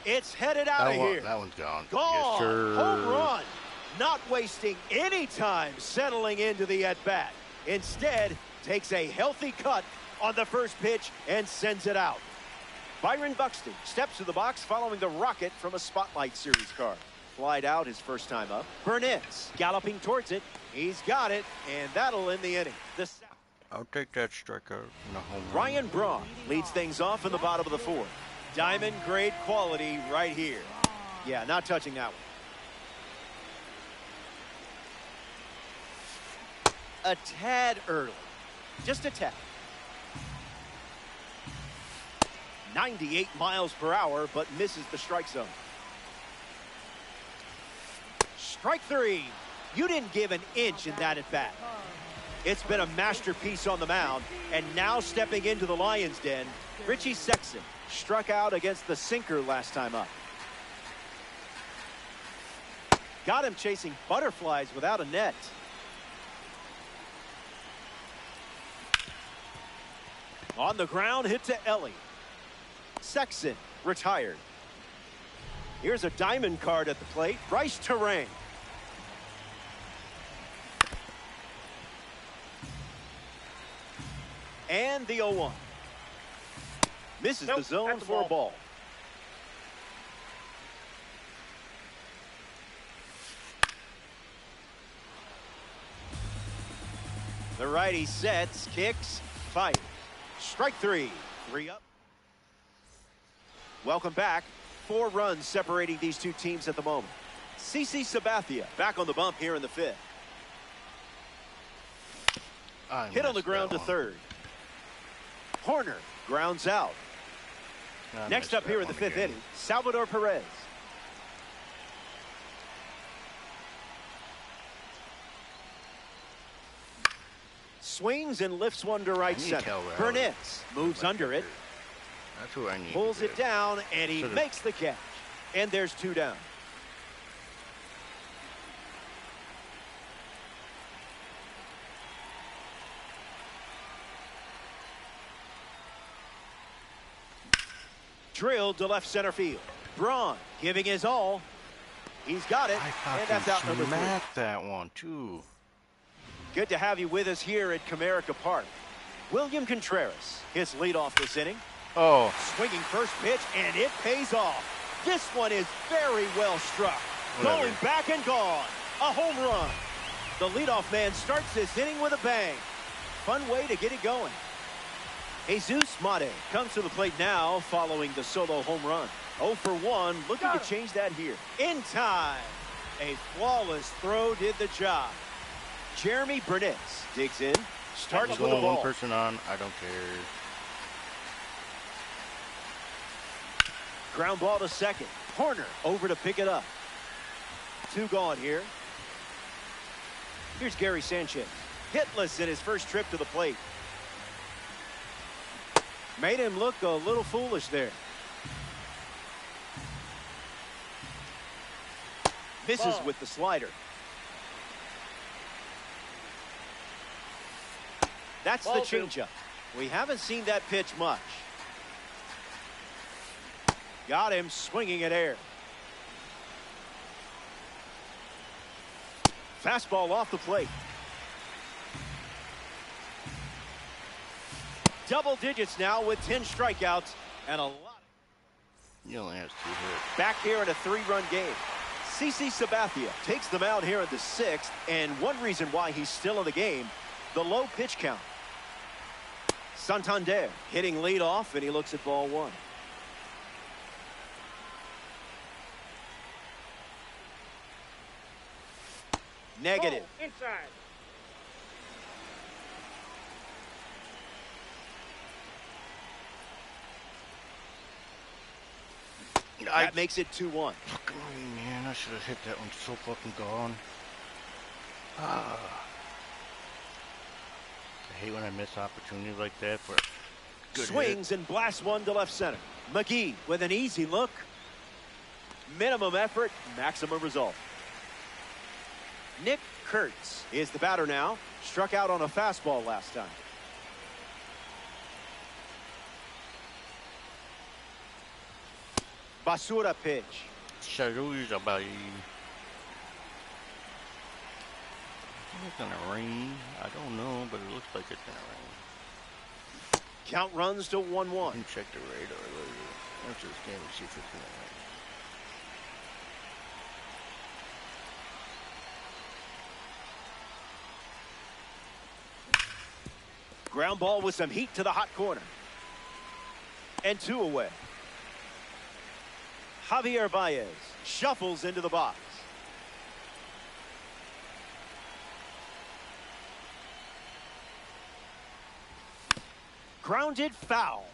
It's headed out of here. That one's gone. Gone. Yes, sir. Home run. Not wasting any time settling into the at-bat. Instead, takes a healthy cut on the first pitch and sends it out. Byron Buxton steps to the box following the rocket from a Spotlight Series card. Flied out his first time up. Burnett's galloping towards it. He's got it, and that'll end the inning. I'll take that strikeout in the home run. Ryan Braun leads things off in the bottom of the fourth. Diamond grade quality right here. Yeah, not touching that one. A tad early. Just a tad. 98 miles per hour, but misses the strike zone. Strike three. You didn't give an inch in that at bat. It's been a masterpiece on the mound, and now stepping into the Lions' den, Richie Sexson struck out against the sinker last time up. Got him chasing butterflies without a net. On the ground, hit to Ellie. Sexson retired. Here's a diamond card at the plate. Bryce Terang. And the 0-1. Misses the zone for a ball. The righty sets, kicks, fires. Strike three. 3 up. Welcome back. 4 runs separating these two teams at the moment. CC Sabathia back on the bump here in the 5th. Hit on the ground to third. Horner grounds out. Next up here in the 5th inning, Salvador Perez. Swings and lifts one to right center. Burnett moves under it. That's who I need. Pulls it down, and he makes the catch. And there's 2 down. Drilled to left center field. Braun giving his all. He's got it, and that's out number 3. That one too. Good to have you with us here at Comerica Park. William Contreras hits leadoff this inning. Oh. Swinging first pitch, and it pays off. This one is very well struck. Whatever. Going back and gone. A home run. The leadoff man starts this inning with a bang. Fun way to get it going. Jesus Mate comes to the plate now following the solo home run. 0 for 1, looking to change that here. In time. A flawless throw did the job. Jeremy Burnett digs in. Starts with the ball. One person on, I don't care. Ground ball to second. Horner over to pick it up. 2 gone here. Here's Gary Sanchez. Hitless in his first trip to the plate. Made him look a little foolish there. Misses with the slider. That's the changeup. We haven't seen that pitch much. Got him swinging at air. Fastball off the plate. Double digits now with 10 strikeouts and a lot. You only has 2 hits. Back here in a 3-run game. CC Sabathia takes them out here in the 6th, and one reason why he's still in the game, the low pitch count. Santander hitting leadoff, and he looks at ball 1. Negative. Oh, inside. That makes it 2-1. Fucking man, I should have hit that one so fucking gone. I hate when I miss opportunities like that for good Swings hit. and blasts one to left center. McGee with an easy look. Minimum effort, maximum result. Nick Kurtz is the batter now. Struck out on a fastball last time. Basura pitch. Sharuja, baby. It's gonna rain. I don't know, but it looks like it's gonna rain. Count runs to 1-1. I can check the radar later after this game and see if it's gonna rain. Ground ball with some heat to the hot corner. And 2 away. Javier Baez shuffles into the box. Grounded foul.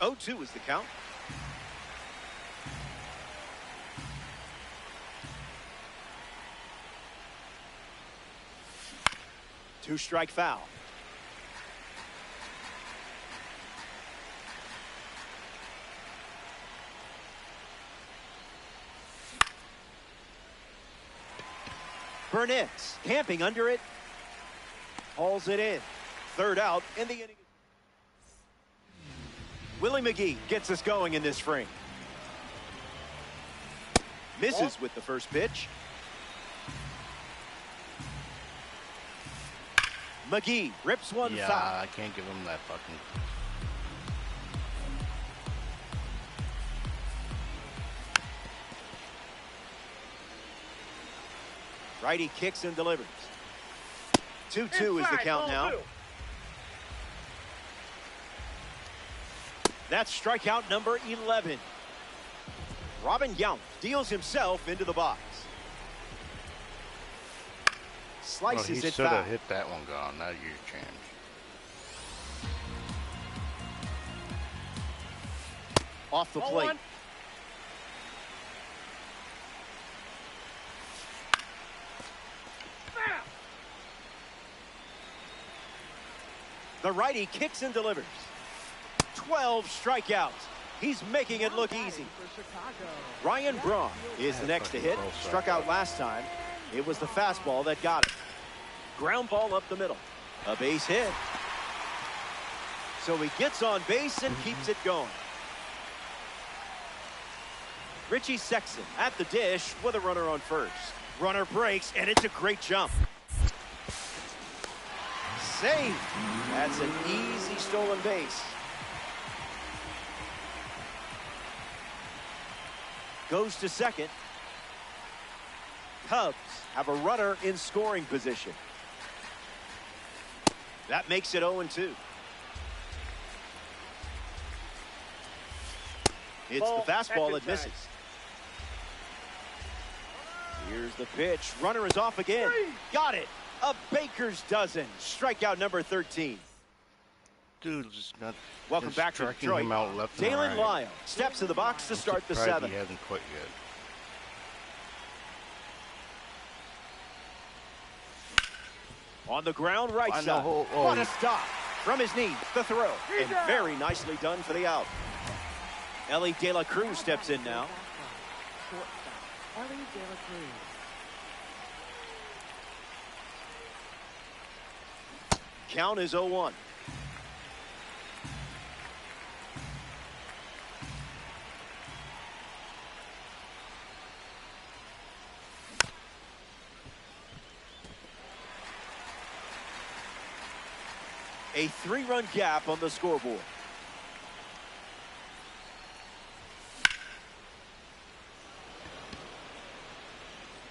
Oh, 2 is the count. Two-strike foul. Burnett camping under it. Hauls it in. Third out in the inning. Willie McGee gets us going in this frame. Misses with the first pitch. McGee rips one foul. Yeah, I can't give him that fucking. Righty kicks and delivers. 2-2 is the count now. That's strikeout number 11. Robin Yount deals himself into the box. Slices he it should foul. have hit that one gone. Now your chance. Off the plate. The righty kicks and delivers. 12 strikeouts. He's making it look easy. Ryan Braun is the next to hit. Struck out last time. It was the fastball that got him. Ground ball up the middle. A base hit. So he gets on base and keeps it going. Richie Sexton at the dish with a runner on first. Runner breaks, and it's a great jump. Save. That's an easy stolen base. Goes to second. Cubs have a runner in scoring position. That makes it 0-2. It's the fastball that misses. Here's the pitch. Runner is off again. Got it. A baker's dozen. Strikeout number 13. Dude, just not. Welcome back to Detroit. Him out left and Dalen right. Lyle steps to the box to start the Surprised 7th. He hasn't quit yet. On the ground, right On the side. hole. Oh, What a stop. From his knee, the throw. And very nicely done for the out. Ellie De La Cruz steps in now. Ellie De La Cruz. Count is 0-1. A 3-run gap on the scoreboard.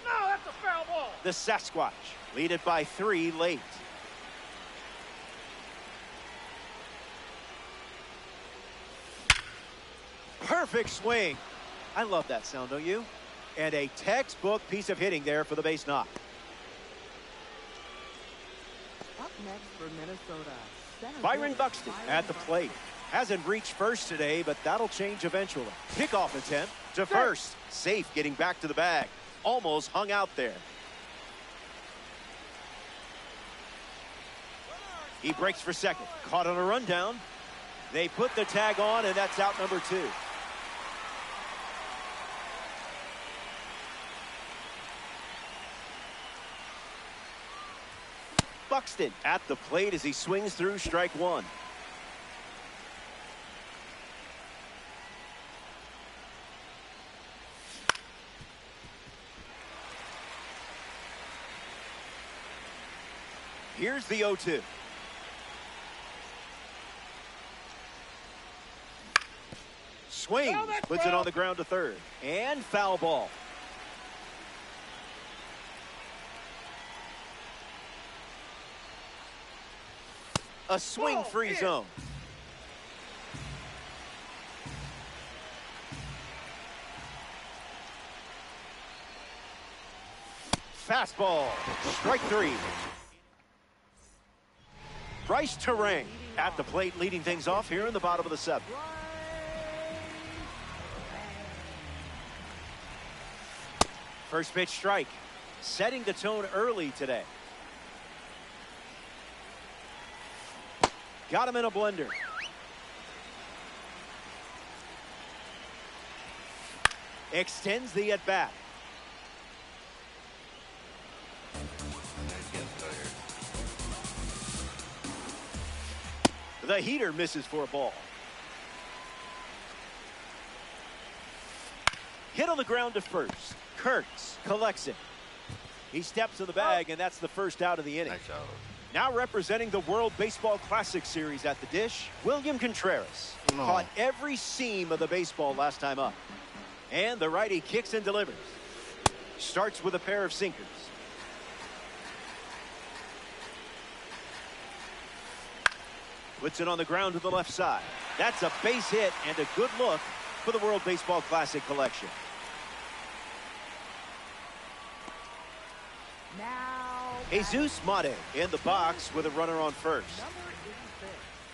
No, that's a foul ball. The Sasquatch lead it by 3 late. Perfect swing. I love that sound, don't you? And a textbook piece of hitting there for the base knock. Up next for Minnesota. Center Byron fielder, Buxton Byron at the Buxton. plate. Hasn't reached first today, but that'll change eventually. Pickoff attempt to first. Safe getting back to the bag. Almost hung out there. He breaks for second. Caught on a rundown. They put the tag on, and that's out number 2. Buxton at the plate as he swings through strike 1. Here's the 0-2. Swings, puts it on the ground to third. And foul ball. A swing-free zone. Fastball. Strike 3. Bryce Terang at the plate, leading things off here in the bottom of the 7th. First pitch strike. Setting the tone early today. Got him in a blender. Extends the at-bat. The heater misses for a ball. Hit on the ground to first. Kurtz collects it. He steps to the bag, and that's the first out of the inning. Nice out. Now representing the World Baseball Classic Series at the dish, William Contreras caught every seam of the baseball last time up. And the righty kicks and delivers. Starts with a pair of sinkers. Puts it on the ground to the left side. That's a base hit and a good look for the World Baseball Classic collection. Now, Jesus Mate in the box with a runner on first.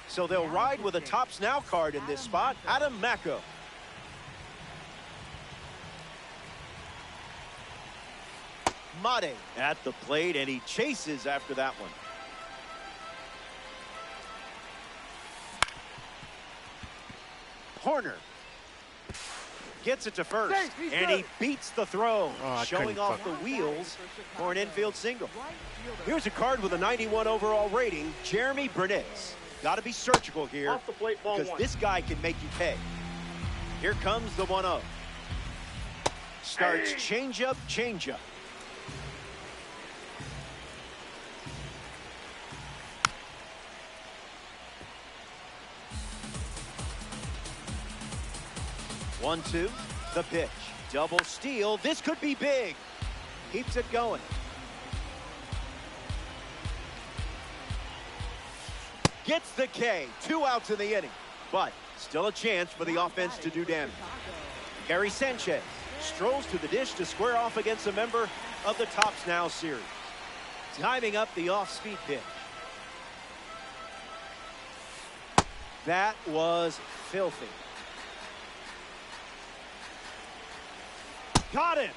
So they'll ride with a Tops Now card in this spot. Adam Macko. Mate at the plate, and he chases after that one. Horner gets it to first, and he beats the throw, showing off the wheels for an infield single. Here's a card with a 91 overall rating, Jeremy Burnitz. Got to be surgical here because this guy can make you pay. Here comes the 1-0. Starts changeup, changeup. One, two, the pitch. Double steal. This could be big. Keeps it going. Gets the K. 2 outs in the inning. But still a chance for the offense to do damage. Gary Sanchez strolls to the dish to square off against a member of the Tops Now series. Timing up the off-speed pitch. That was filthy. Got it.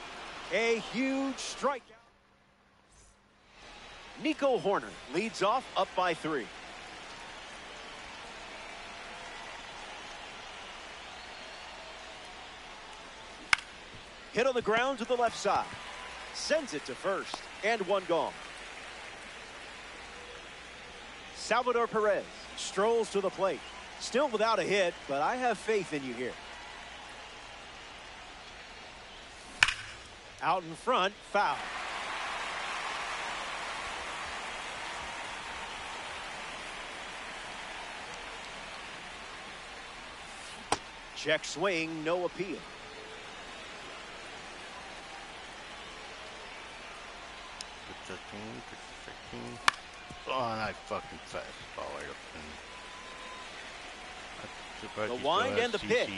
A huge strikeout. Nico Horner leads off up by 3. Hit on the ground to the left side. Sends it to first, and 1 gone. Salvador Perez strolls to the plate. Still without a hit, but I have faith in you here. Out in front, foul. Check swing, no appeal. Oh, and I fucking fastball right up in. The wind and the pitch.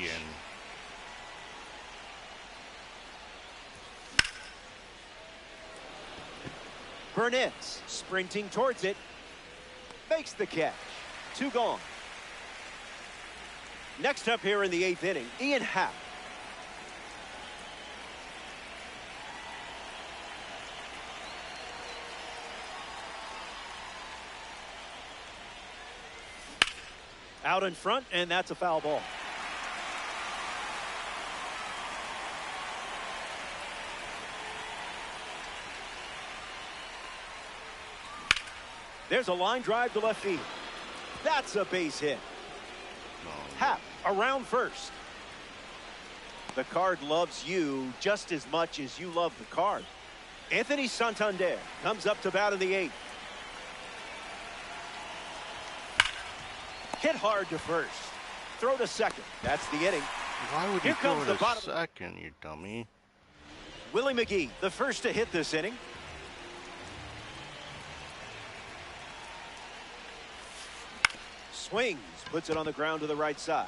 Burnett sprinting towards it. Makes the catch. 2 gone. Next up here in the 8th inning, Ian Happ. Out in front, and that's a foul ball. There's a line drive to left field. That's a base hit. Hap around first. The card loves you just as much as you love the card. Anthony Santander comes up to bat in the 8th. Hit hard to first. Throw to second. That's the inning. Why would Here you throw comes it the bottom. second, you dummy? Willie McGee, the first to hit this inning. Swings, puts it on the ground to the right side.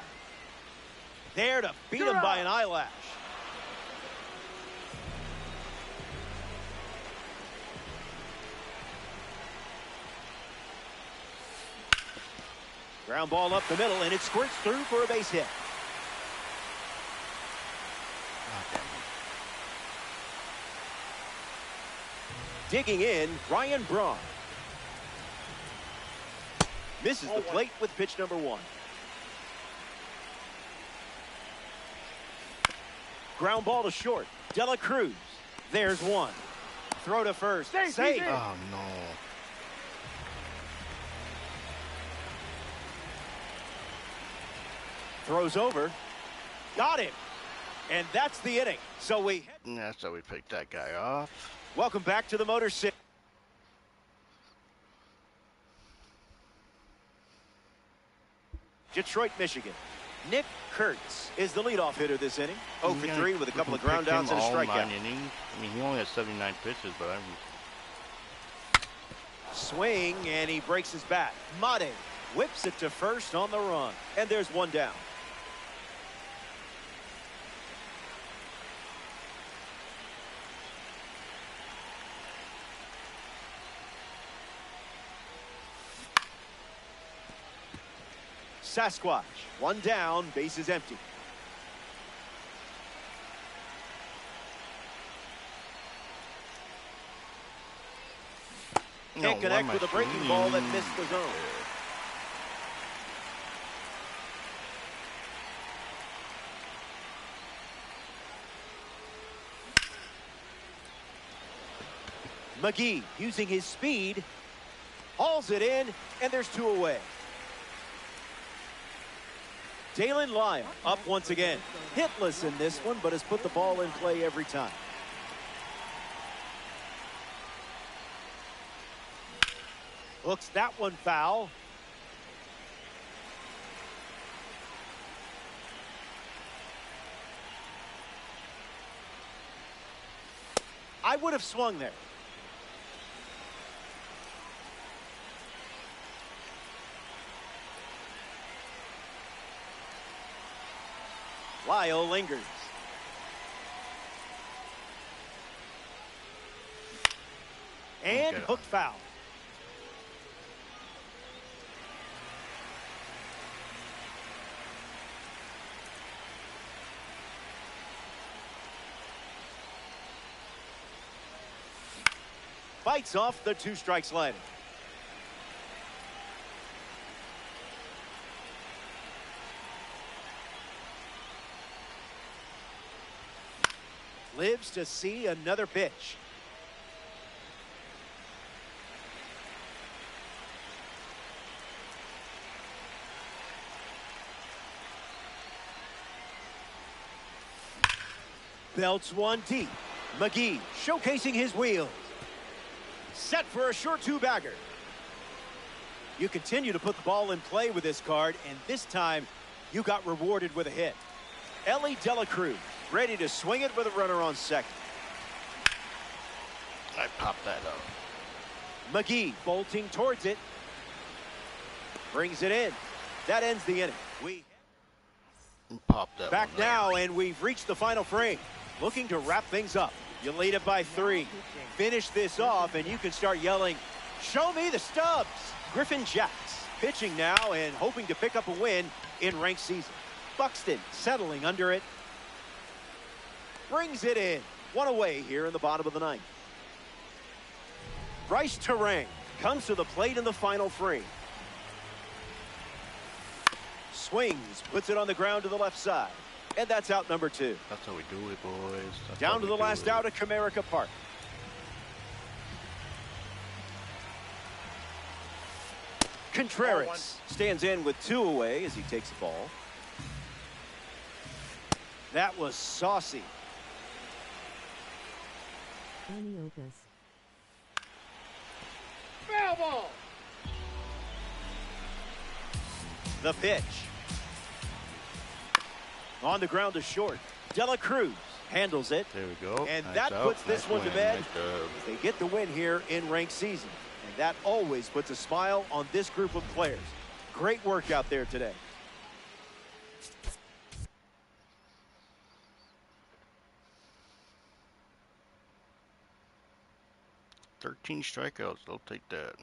There to beat him by an eyelash. Ground ball up the middle, and it squirts through for a base hit. Digging in, Ryan Braun. Misses the plate with pitch number 1. Ground ball to short. De La Cruz. There's one. Throw to first. Save. Oh, no. Throws over. Got him. And that's the inning. So That's how we picked that guy off. welcome back to the Motor City. Detroit, Michigan. Nick Kurtz is the leadoff hitter this inning. 0 for 3 with a couple of ground outs and a strikeout. Innings. I mean, he only has 79 pitches, but Swing, and he breaks his bat. Mate whips it to first on the run. And there's one down. Sasquatch, one down, base is empty. Can't connect with a breaking ball that missed the zone. McGee using his speed, hauls it in, and there's 2 away. Dalen Lyon up once again. Hitless in this one, but has put the ball in play every time. Hooks that one foul. I would have swung there. Lyle lingers. And hooked foul. Bites off the 2-strike slider. Lives to see another pitch. Belts one deep. McGee showcasing his wheels. Set for a short 2-bagger. You continue to put the ball in play with this card, and this time you got rewarded with a hit. Ellie De La Cruz ready to swing it with a runner on second. I popped that up. McGee bolting towards it. Brings it in. That ends the inning. We popped that back one now, and we've reached the final frame. Looking to wrap things up. You lead it by 3. Finish this off, and you can start yelling, "Show me the stubs!" Griffin Jacks pitching now and hoping to pick up a win in ranked season. Buxton settling under it. Brings it in. 1 away here in the bottom of the 9th. Bryce Terang comes to the plate in the final frame. Swings, puts it on the ground to the left side. And that's out number 2. That's how we do it, boys. That's Down to the last out at Comerica Park. Contreras stands in with 2 away as he takes the ball. That was saucy. Ernie Opus. Foul ball. The pitch. On the ground to short. De La Cruz handles it. There we go. And Nice that out. puts this Nice one to win. bed. Nice job. As they get the win here in ranked season. And that always puts a smile on this group of players. Great work out there today. "13 strikeouts. They'll take that."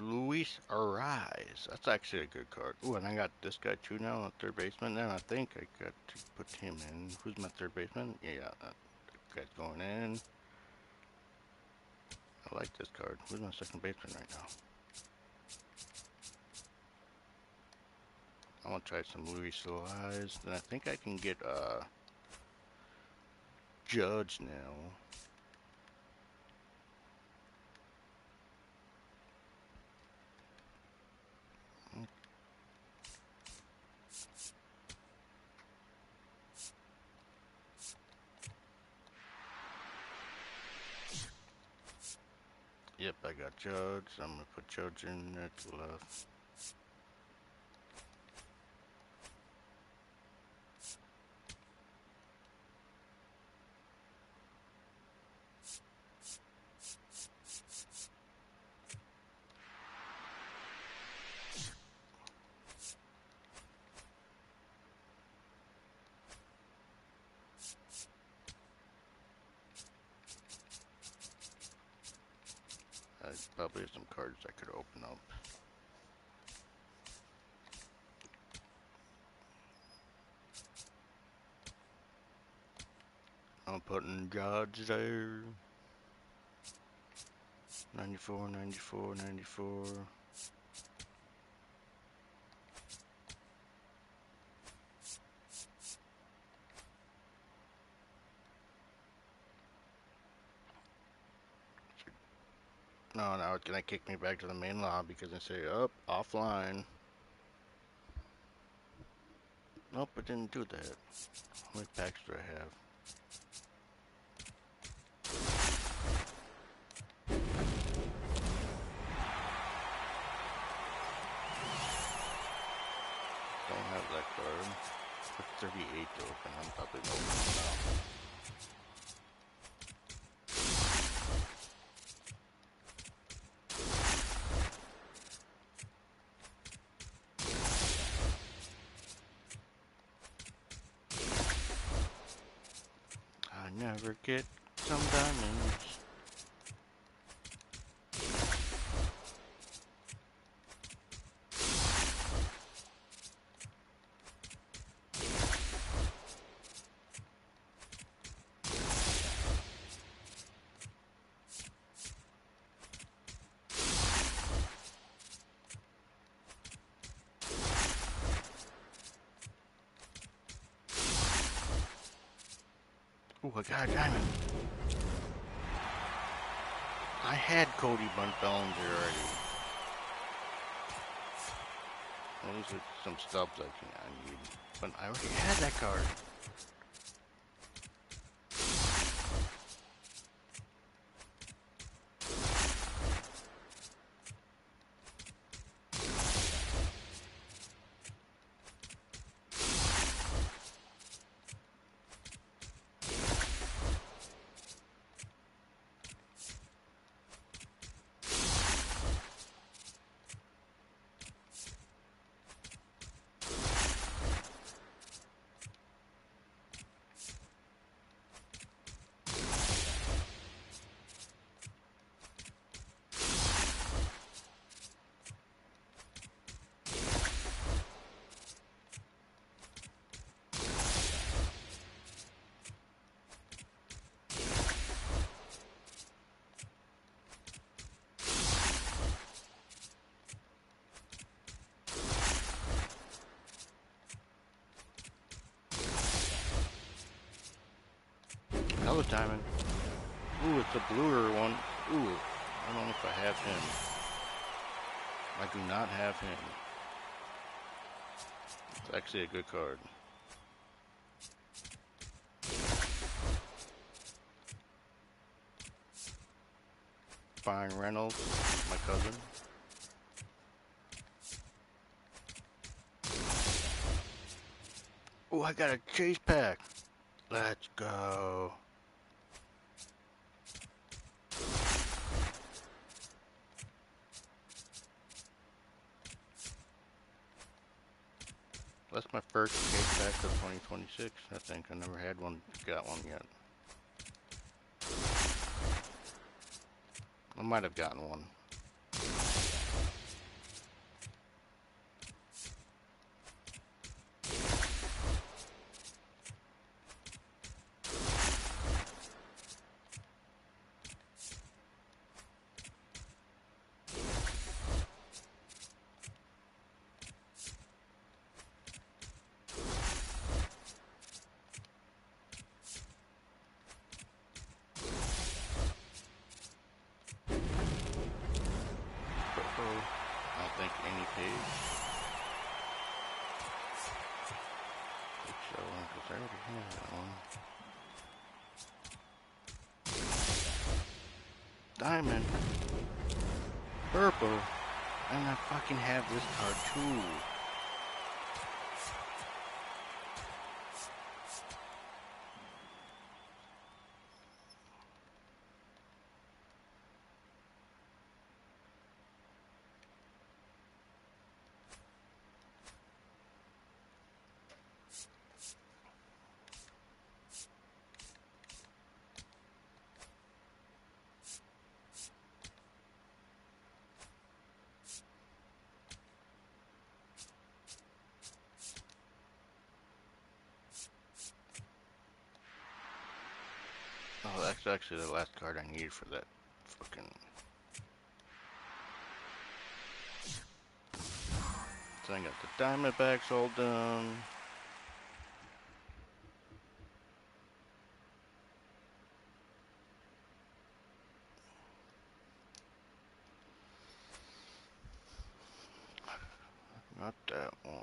Luis Arise. That's actually a good card. Ooh, and I got this guy too now, a third baseman. Then I think I got to put him in. Who's my third baseman? Yeah, that guy's going in. I like this card. Who's my second baseman right now? I want to try some Luis Arise. Then I think I can get Judge now. Yep, I got Judge. I'm gonna put Judge in there to the left. Probably some cards I could open up. I'm putting Judge there. 94, 94, 94. No, now it's gonna kick me back to the main lobby because I say, "Up, offline." Nope, it didn't do that. How many packs do I have? Don't have that card. Put 38 to open. I'm probably gonna open it now. Never get some diamonds. Ooh, I got a diamond. I had Cody Buntbones already. Well, these are some stubs I need. But I already had that card. Another diamond. Ooh, it's a bluer one. Ooh, I don't know if I have him. I do not have him. It's actually a good card. Fine Reynolds, my cousin. Oh, I got a chase pack. Let's go. That's my first chase pack of 2026. I think I never had one, got one yet. I might have gotten one. I don't think any page. So, because I already have that one. Diamond. Purple. And I fucking have this card too. Oh, that's actually the last card I need for that fucking... So I got the Diamondbacks all done. Not that one.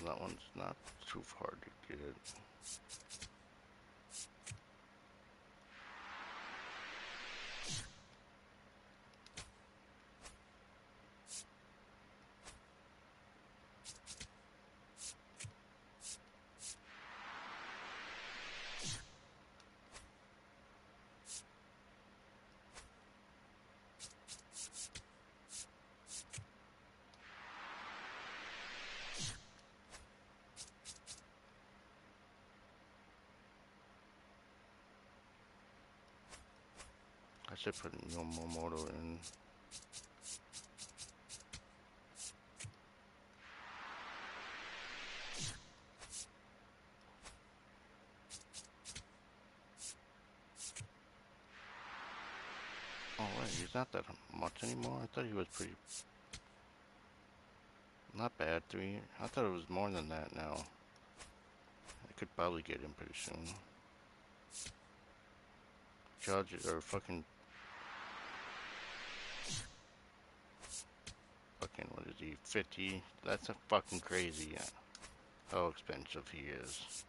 That one's not too hard to get. I should put Yomomoto in. Oh wait, he's not that much anymore. I thought he was pretty... Not bad, 3. I thought it was more than that now. I could probably get him pretty soon. Judge or fucking... Fucking, what is he, 50? That's a fucking crazy how expensive he is.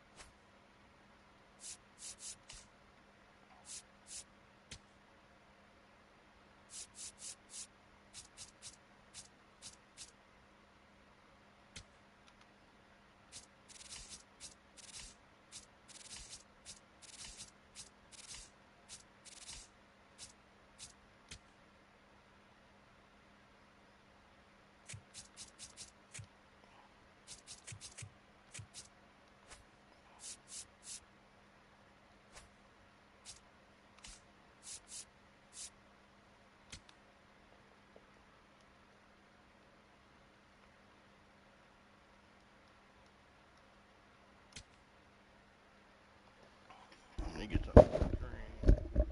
Let me get the screen.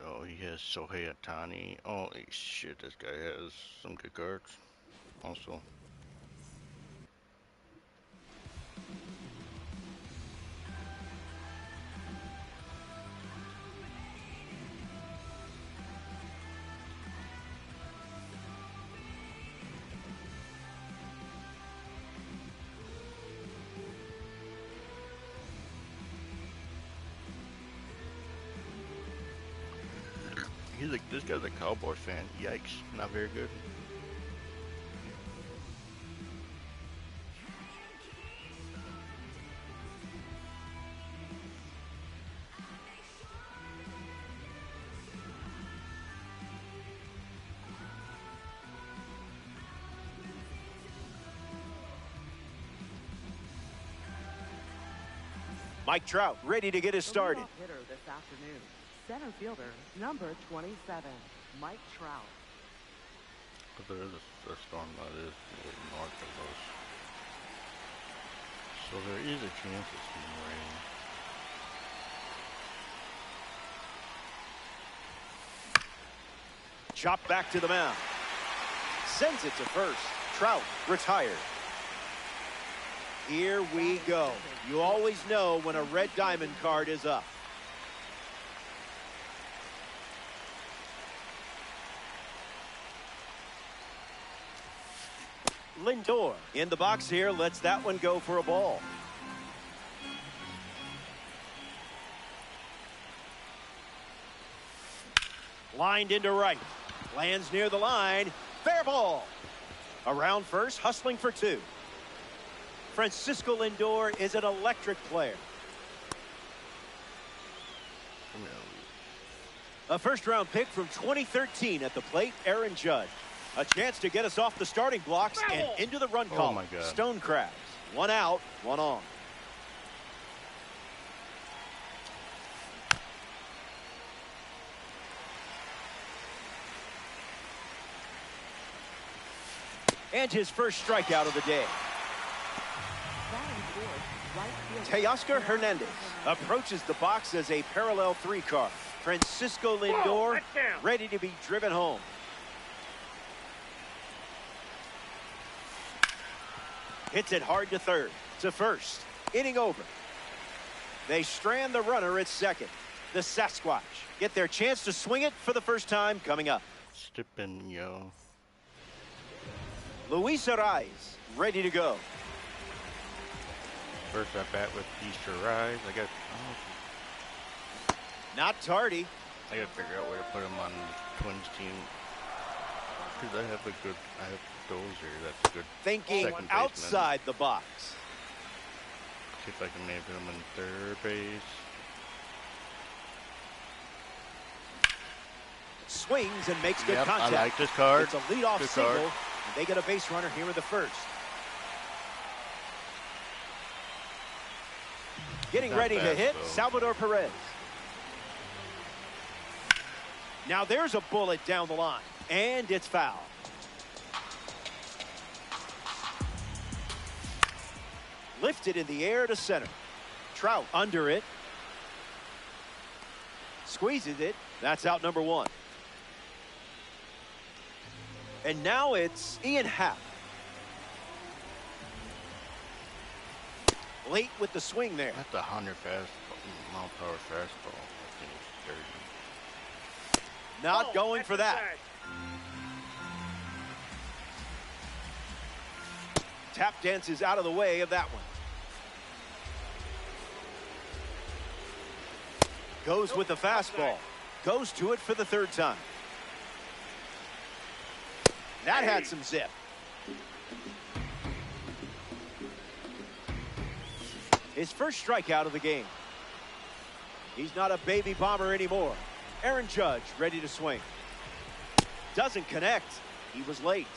Oh, he has Shohei Ohtani. Holy shit, this guy has some good cards. Also. He's like, this guy's a Cowboy fan. Yikes, not very good. Mike Trout ready to get us started. The leadoff hitter this afternoon, center fielder, number 27, Mike Trout. But there is a storm that is north of us. So there is a chance it's going to rain. Chopped back to the mound. Sends it to first. Trout retired. Here we go. You always know when a red diamond card is up. Lindor in the box here, lets that one go for a ball. Lined into right. Lands near the line. Fair ball. Around first, hustling for two. Francisco Lindor is an electric player. A first-round pick from 2013 at the plate, Aaron Judge. A chance to get us off the starting blocks and into the run column. Oh my God. Stone Crabs. One out, one on. And his first strikeout of the day. Teoscar Hernandez approaches the box as a parallel three card. Francisco Lindor ready to be driven home. Hits it hard to third. To first. Inning over. They strand the runner at second. The Sasquatch get their chance to swing it for the first time coming up. Stippin, yo. Luis Ariz ready to go. First at bat with Easter Rise. Not tardy. I gotta figure out where to put him on the Twins team. Because I have Dozier. That's a good Thinking second baseman. outside the box. See if I can maybe put him in third base. Swings and makes good Yep, contact. I like this card. It's a leadoff Good single. card. And they get a base runner here in the first. Getting Not ready to bad, hit, though. Salvador Perez. Now there's a bullet down the line. And it's foul. Lifted in the air to center. Trout under it. Squeezes it. That's out number one. And now it's Ian Happ. Late with the swing there. That's a 100 mile per hour fastball. I think it's 30. Not going for that. Tap dances out of the way of that one. Goes with the fastball. Goes to it for the third time. That had some zip. His first strikeout of the game. He's not a baby bomber anymore. Aaron Judge ready to swing. Doesn't connect. He was late.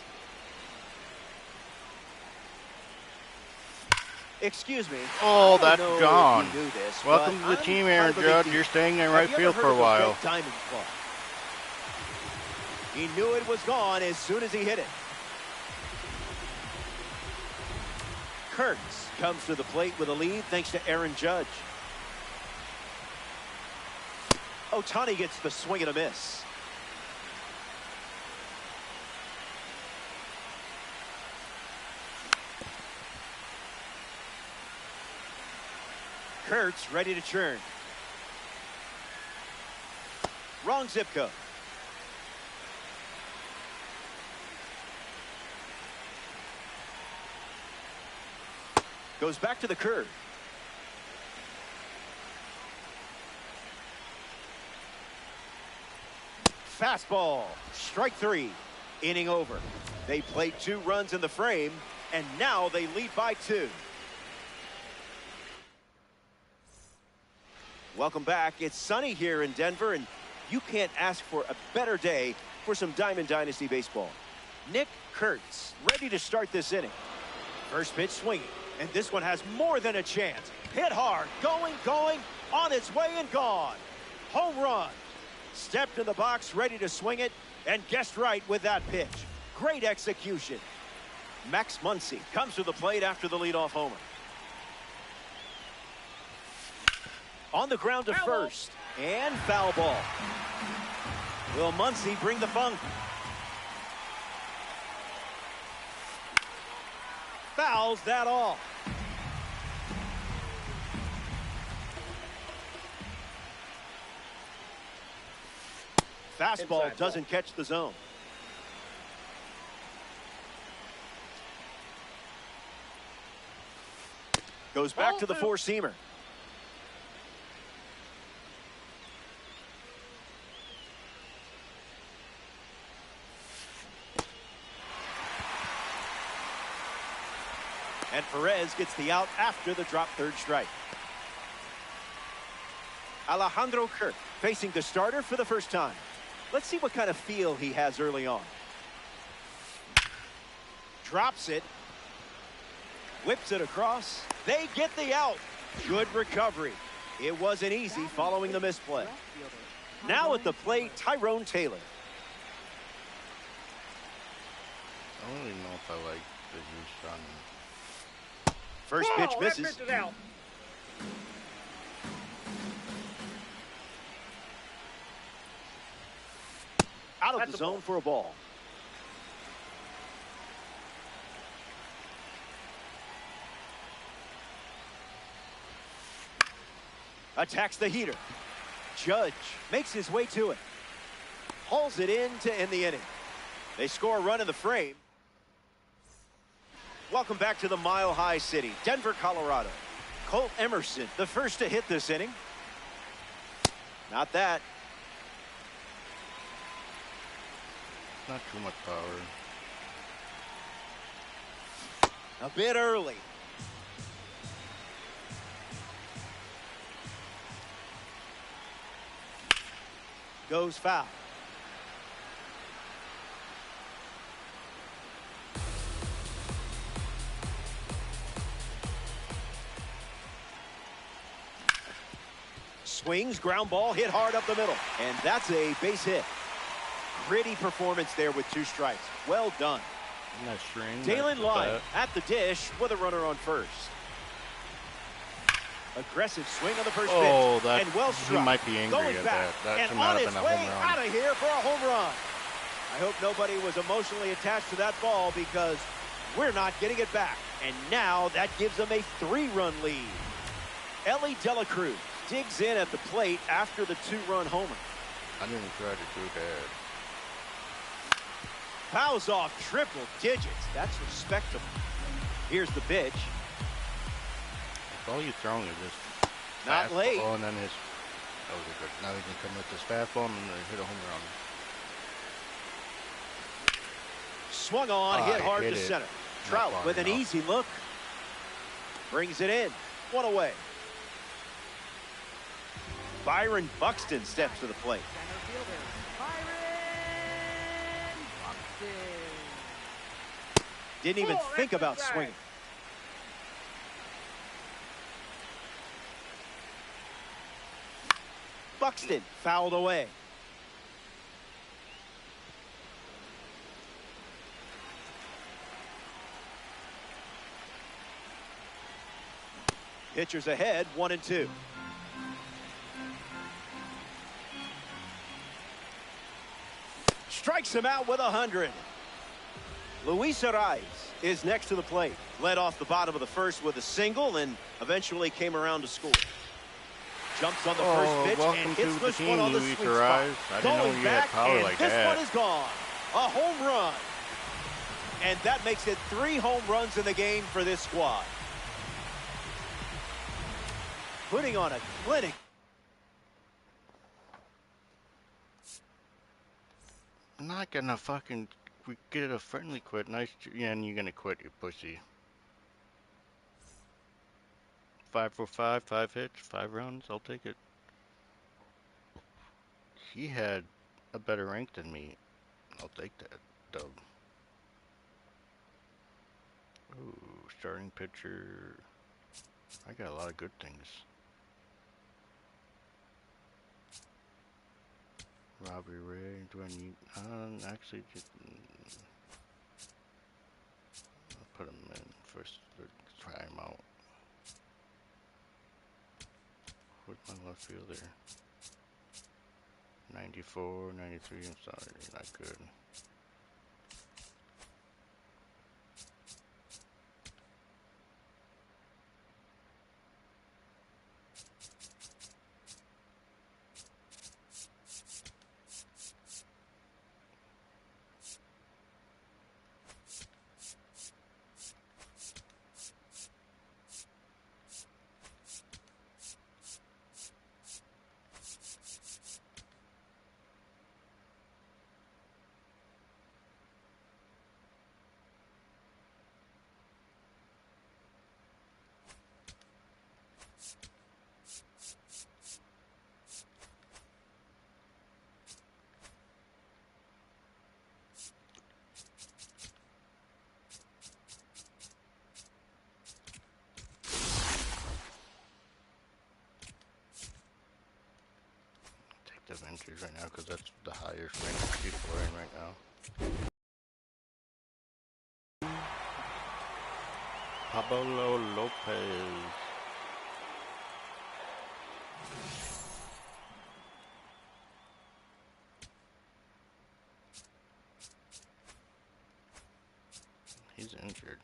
Excuse me. Oh, I don't that's know if gone. you knew this, Welcome but to the I'm team, kind Aaron of a big Judge. geek. You're staying in Have right you ever field heard for a of the while. Red Diamond Club? He knew it was gone as soon as he hit it. Kurtz comes to the plate with a lead thanks to Aaron Judge. Ohtani gets the swing and a miss. Kurtz ready to churn. Wrong zip code. Goes back to the curve. Fastball. Strike three. Inning over. They played 2 runs in the frame, and now they lead by 2. Welcome back. It's sunny here in Denver, and you can't ask for a better day for some Diamond Dynasty baseball. Nick Kurtz ready to start this inning. First pitch swinging, and this one has more than a chance. Hit hard, going, on its way and gone. Home run. Stepped in the box, ready to swing it, and guessed right with that pitch. Great execution. Max Muncy comes to the plate after the leadoff homer. On the ground to first, and foul ball. Will Muncy bring the funk? Fouls that off. Fastball doesn't catch the zone. Goes back to the four-seamer. And Perez gets the out after the drop third strike. Alejandro Kirk facing the starter for the first time. Let's see what kind of feel he has early on. Drops it. Whips it across. They get the out. Good recovery. It wasn't easy following the misplay. Now at the plate, Tyrone Taylor. I don't even know if I like the use on. First pitch misses. That pitch is out. Out of the zone for a ball. Attacks the heater. Judge makes his way to it. Hauls it in to end the inning. They score a run in the frame. Welcome back to the Mile High City, Denver, Colorado. Colt Emerson, the first to hit this inning. Not that. Not too much power. A bit early. Goes foul. Swings, ground ball, hit hard up the middle. And that's a base hit. Gritty performance there with 2 strikes. Well done. That string. Dalen Lyon at the dish with a runner on first. Aggressive swing on the first pitch. That, and well struck. he might be angry Going at back. that. That And should not on have its been a way home run. out of here for a home run. I hope nobody was emotionally attached to that ball because we're not getting it back. And now that gives them a 3-run lead. Ellie Dela Cruz digs in at the plate after the 2-run homer. I didn't try to do that. Fouls off triple digits. That's respectable. Here's the pitch. All you throwing is just Not fastball, late. and then his. That was a good. Now he can come with this fastball and then hit a home run. Swung on, hit hard to center. Trout with an easy look. Brings it in. 1 away. Byron Buxton steps to the plate. Center fielder, Byron Buxton. Didn't even think that's a about drag. swinging. Buxton fouled away. Pitchers ahead, 1-2. Strikes him out with 100. Luis Ariz is next to the plate. Led off the bottom of the first with a single and eventually came around to score. Jumps on the first pitch and hits this one on the sweet spot. I didn't know you had power like that. This one is gone. A home run. And that makes it 3 home runs in the game for this squad. Putting on a clinic. I'm not gonna fucking get a friendly quit. Nice, yeah, and you're gonna quit, you pussy. 5 for 5, 5 hits, 5 runs. I'll take it. He had a better rank than me. I'll take that, dub. Ooh, starting pitcher. I got a lot of good things. Robbie Ray, do I need, actually, I'll put him in first to try him out. What's my left fielder? 94, 93, I'm sorry, not good. The Ventures right now because that's the highest ranked people are in right now. Pablo Lopez. He's injured.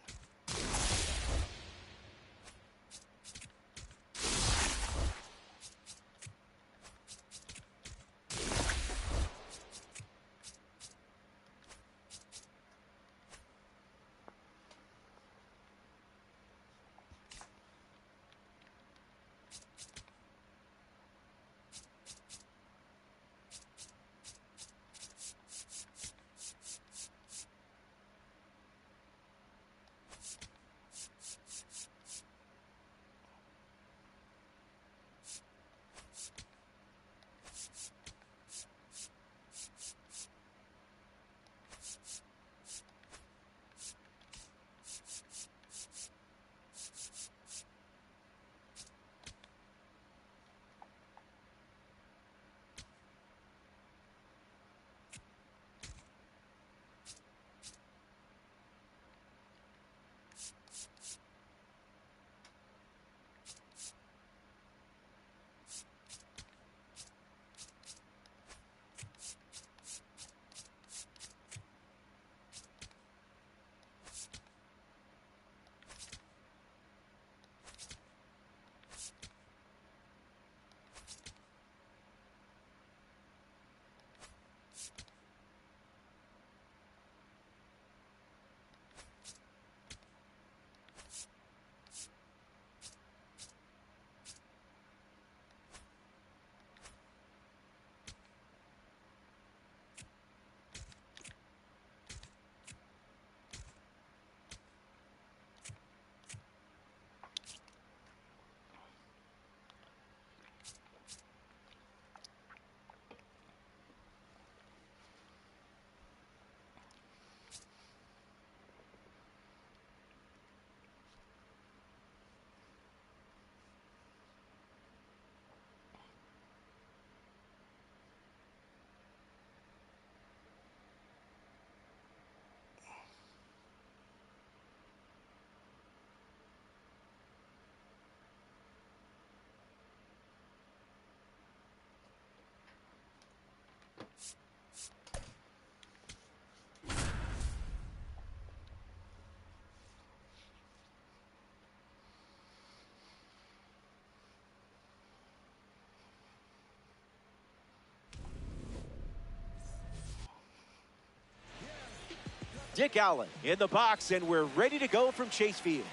Dick Allen in the box, and we're ready to go from Chase Field.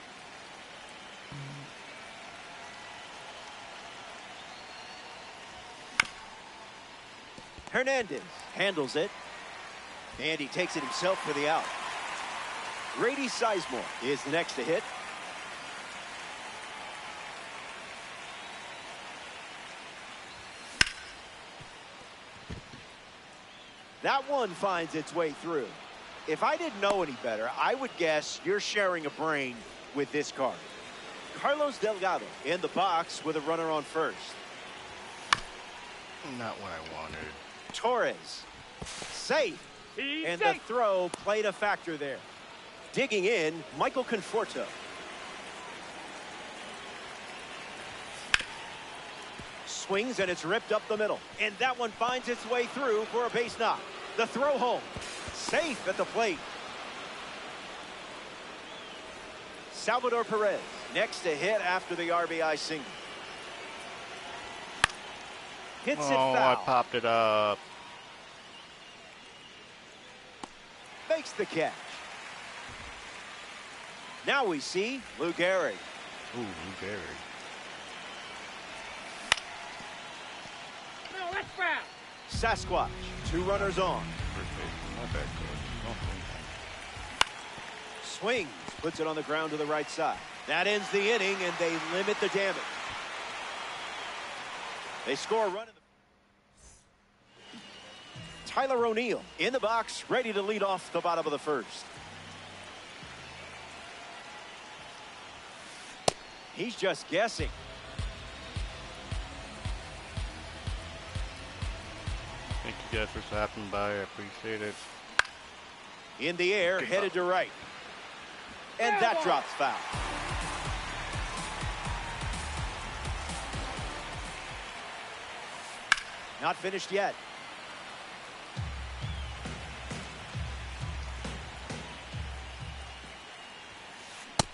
Hernandez handles it, and he takes it himself for the out. Grady Sizemore is the next to hit. That one finds its way through. If I didn't know any better, I would guess you're sharing a brain with this card. Carlos Delgado in the box with a runner on first. Not what I wanted. Torres, safe. He's And safe. the throw played a factor there. Digging in, Michael Conforto. Swings, and it's ripped up the middle. And that one finds its way through for a base knock. The throw home. Safe at the plate. Salvador Perez next to hit after the RBI single. Hits it Oh, foul. I popped it up. Makes the catch. Now we see Lou Gehrig. Ooh, Gary. No, that's foul. Sasquatch, 2 runners on. First base. My bad, coach. Don't think Swings, puts it on the ground to the right side. That ends the inning, and they limit the damage. They score a run in the... Tyler O'Neill in the box, ready to lead off the bottom of the first. He's just guessing. Thank you guys for stopping by. I appreciate it. In the air, headed to right. And that drops foul. Not finished yet.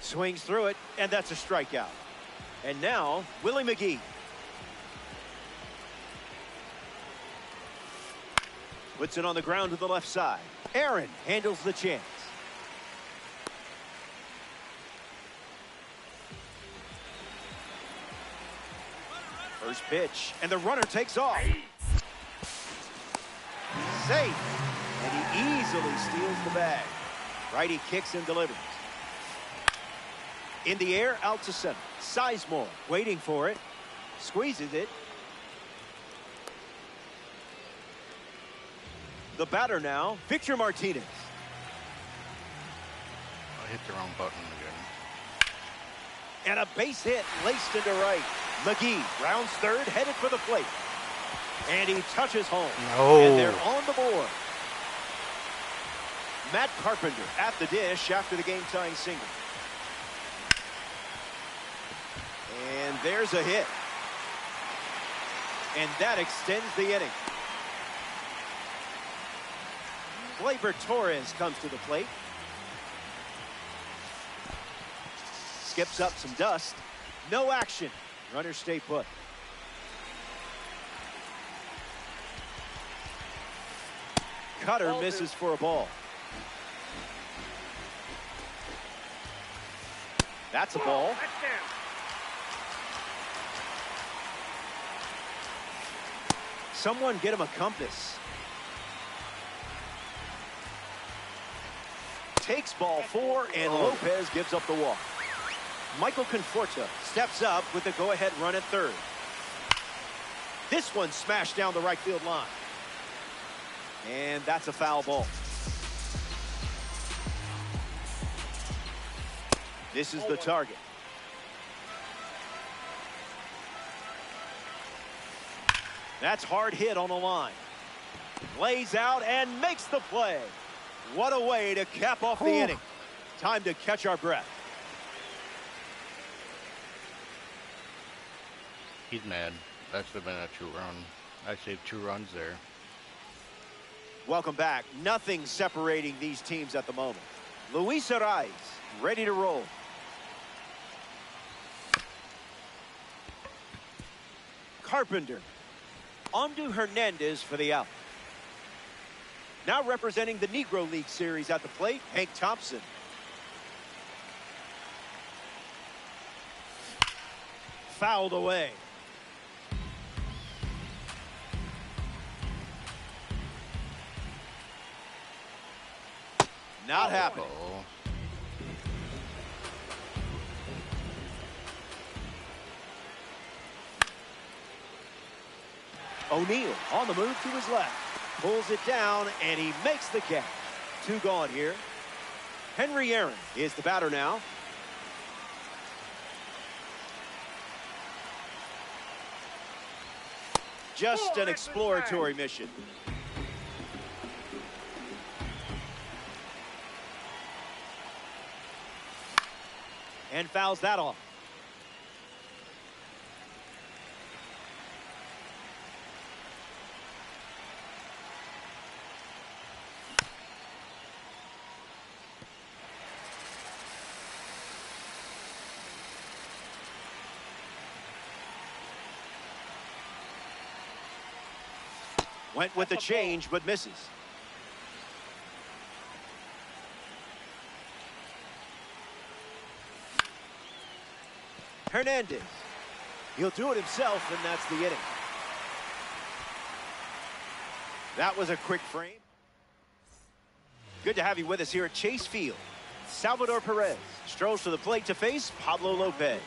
Swings through it, and that's a strikeout. And now, Willie McGee. Puts it on the ground to the left side. Aaron handles the chance. First pitch, and the runner takes off. Safe, and he easily steals the bag. Righty kicks and delivers. In the air, out to center. Sizemore waiting for it. Squeezes it. The batter now, Victor Martinez. I hit the wrong button again. And a base hit laced into right. McGee rounds third, headed for the plate. And he touches home. No. And they're on the board. Matt Carpenter at the dish after the game-tying single. And there's a hit. And that extends the inning. Gleyber Torres comes to the plate. Skips up some dust. No action. Runners stay put. Cutter misses for a ball. That's a ball. Touchdown. Someone get him a compass. Takes ball 4, and Lopez gives up the walk. Michael Conforto steps up with the go-ahead run at third. This one smashed down the right field line. And that's a foul ball. This is the target. That's hard hit on the line. Lays out and makes the play. What a way to cap off the inning. Time to catch our breath. He's mad. That should have been a 2-run. I saved 2 runs there. Welcome back. Nothing separating these teams at the moment. Luis Arraez ready to roll. Carpenter. On to Hernandez for the out. Now representing the Negro League Series at the plate, Hank Thompson. Fouled away. Not happening. O'Neill on the move to his left. Pulls it down, and he makes the catch. 2 gone here. Henry Aaron is the batter now. Just an exploratory mission. And fouls that off. Went with the change, but misses. Hernandez. He'll do it himself, and that's the inning. That was a quick frame. Good to have you with us here at Chase Field. Salvador Perez strolls to the plate to face Pablo Lopez.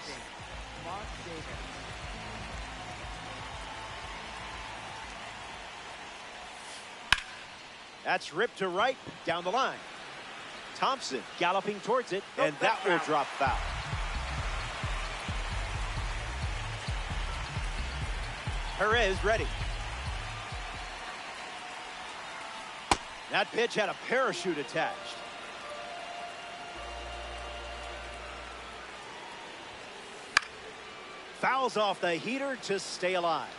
That's ripped to right, down the line. Thompson galloping towards it, and that will drop foul. Perez ready. That pitch had a parachute attached. Fouls off the heater to stay alive.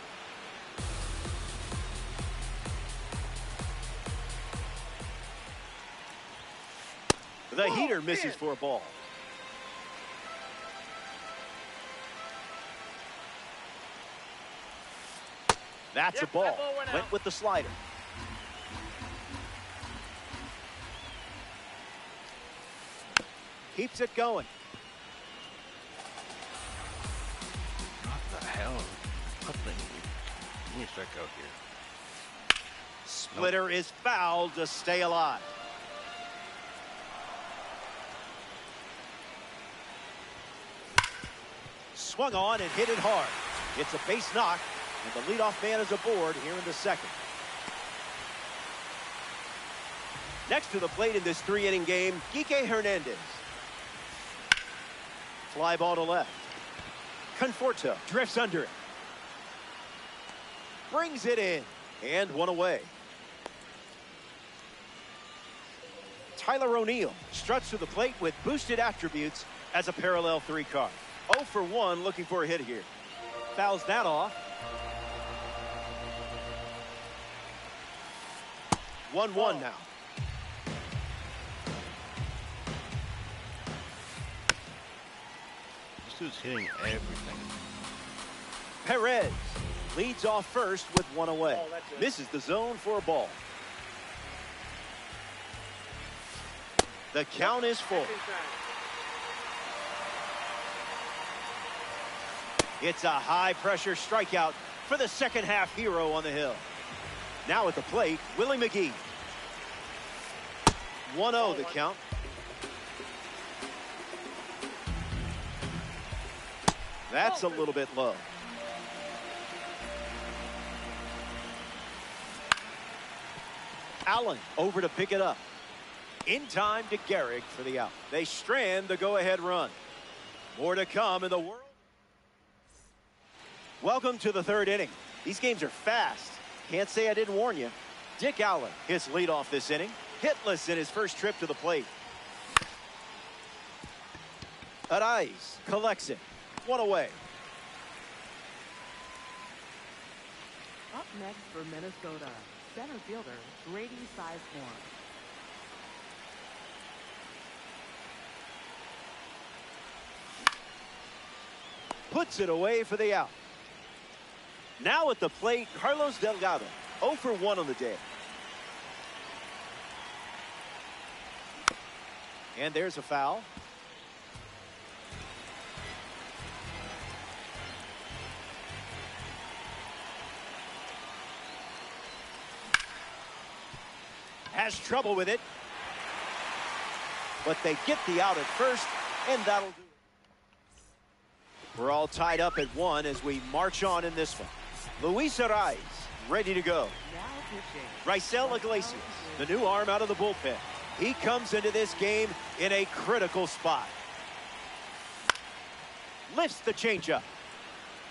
The heater misses for a ball. That's a ball. Went with the slider. Keeps it going. What the hell? Give me a strikeout here. Splitter is fouled to stay alive. Swung on and hit it hard. It's a base knock, and the leadoff man is aboard here in the second. Next to the plate in this 3-inning game, Kike Hernandez. Fly ball to left. Conforto drifts under it. Brings it in, and one away. Tyler O'Neill struts to the plate with boosted attributes as a parallel 3 card. 0 for 1 looking for a hit here. Fouls that off. 1-1 now. This dude's hitting everything. Perez leads off first with 1 away. Misses the zone for a ball. The count is full. It's a high-pressure strikeout for the second-half hero on the hill. Now at the plate, Willie McGee. 1-0 the count. That's a little bit low. Allen over to pick it up. In time to Gehrig for the out. They strand the go-ahead run. More to come in the world. Welcome to the 3rd inning. These games are fast. Can't say I didn't warn you. Dick Allen hits leadoff this inning. Hitless in his first trip to the plate. Arraez collects it. 1 away. Up next for Minnesota, center fielder Grady Sizemore. Puts it away for the out. Now at the plate, Carlos Delgado. 0 for 1 on the day. And there's a foul. Has trouble with it. But they get the out at first, and that'll do it. We're all tied up at 1 as we march on in this one. Luis Arraez, ready to go. Now pitching. Raisel Iglesias, the new arm out of the bullpen. He comes into this game in a critical spot. Lifts the changeup.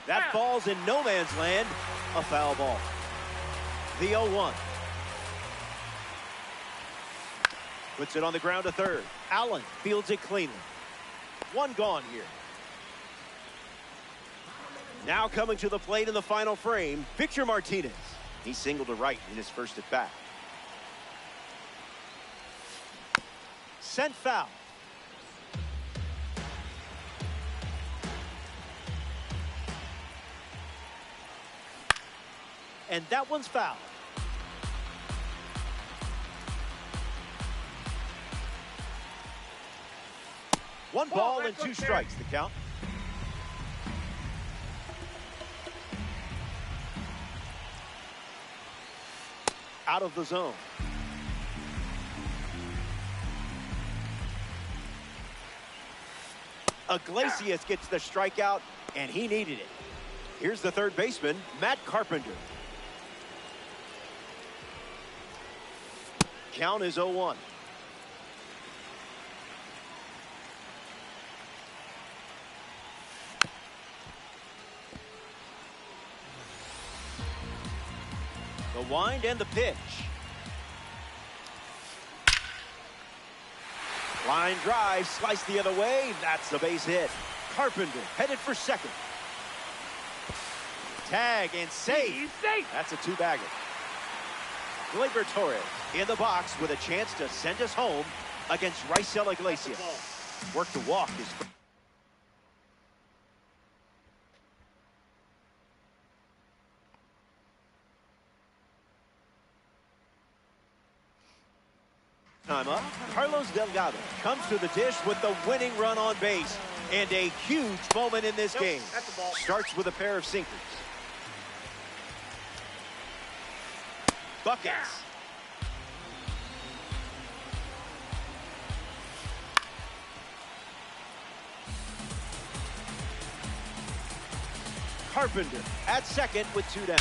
That falls in no man's land. A foul ball. The 0-1. Puts it on the ground to third. Allen fields it cleanly. One gone here. Now coming to the plate in the final frame, Victor Martinez. He singled to right in his first at bat. Sent foul. And that one's foul. One ball and 2 strikes, the count. Out of the zone. Iglesias gets the strikeout, and he needed it. Here's the third baseman, Matt Carpenter. Count is 0-1. The wind and the pitch. Line drive, sliced the other way. That's a base hit. Carpenter headed for second. Tag and safe. That's a 2-bagger. Gleyber Torres in the box with a chance to send us home against Raisel Iglesias. Work to walk is. Time up. Carlos Delgado comes to the dish with the winning run on base. And a huge moment in this game. Starts with a pair of sinkers. Buckets. Carpenter at second with 2 down.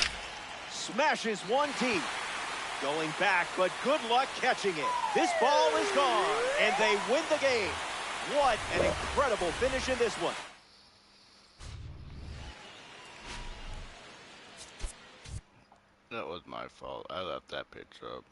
Smashes one deep. Going back, but good luck catching it. This ball is gone, and they win the game. What an incredible finish in this one. That was my fault. I left that pitch up.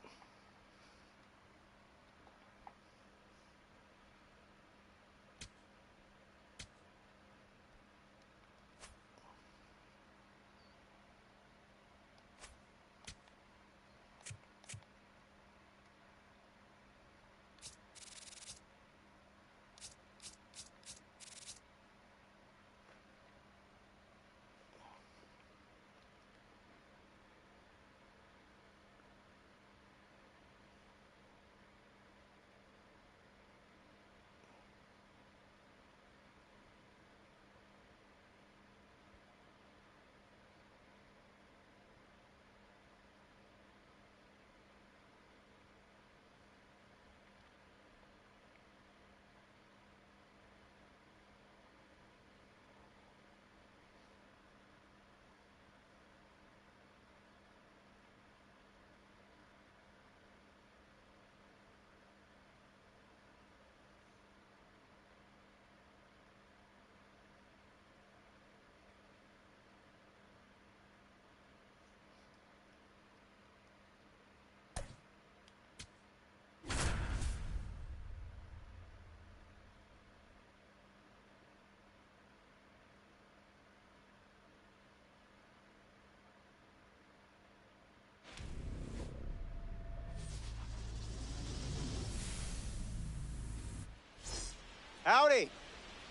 Howdy.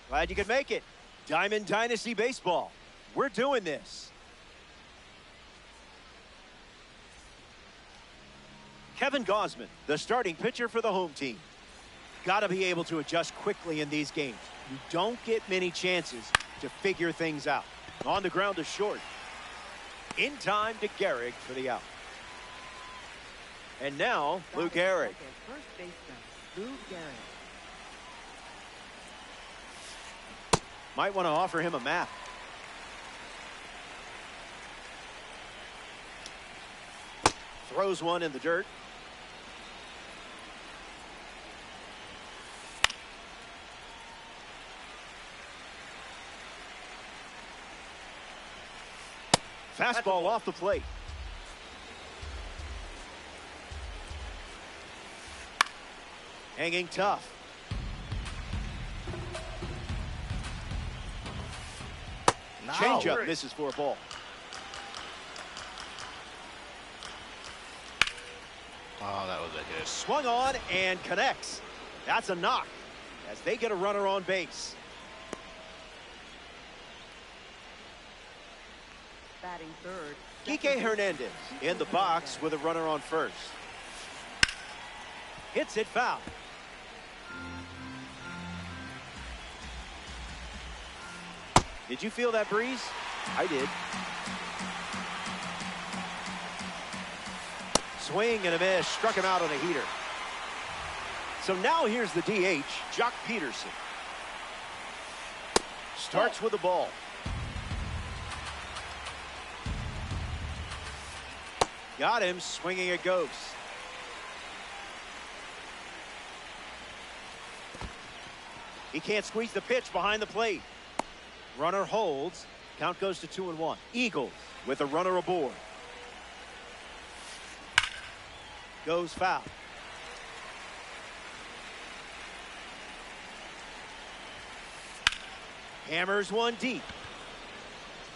Glad you could make it. Diamond Dynasty Baseball. We're doing this. Kevin Gausman, the starting pitcher for the home team. got to be able to adjust quickly in these games. You don't get many chances to figure things out. On the ground to short. In time to Gehrig for the out. And now, Lou Gehrig. First baseman, Lou Gehrig. Might want to offer him a map. Throws one in the dirt. Fastball off the plate. Hanging tough. No. Changeup misses for a ball. Oh, that was a hit. Swung on and connects. That's a knock as they get a runner on base. Batting third. Kike Hernandez in the box with a runner on first. Hits it foul. Did you feel that breeze? I did. Swing and a miss. Struck him out on a heater. So now here's the DH, Jock Peterson. Starts with the ball. Got him. Swinging it goes. He can't squeeze the pitch behind the plate. Runner holds. Count goes to 2-1. Eagles with a runner aboard. Goes foul. Hammers one deep.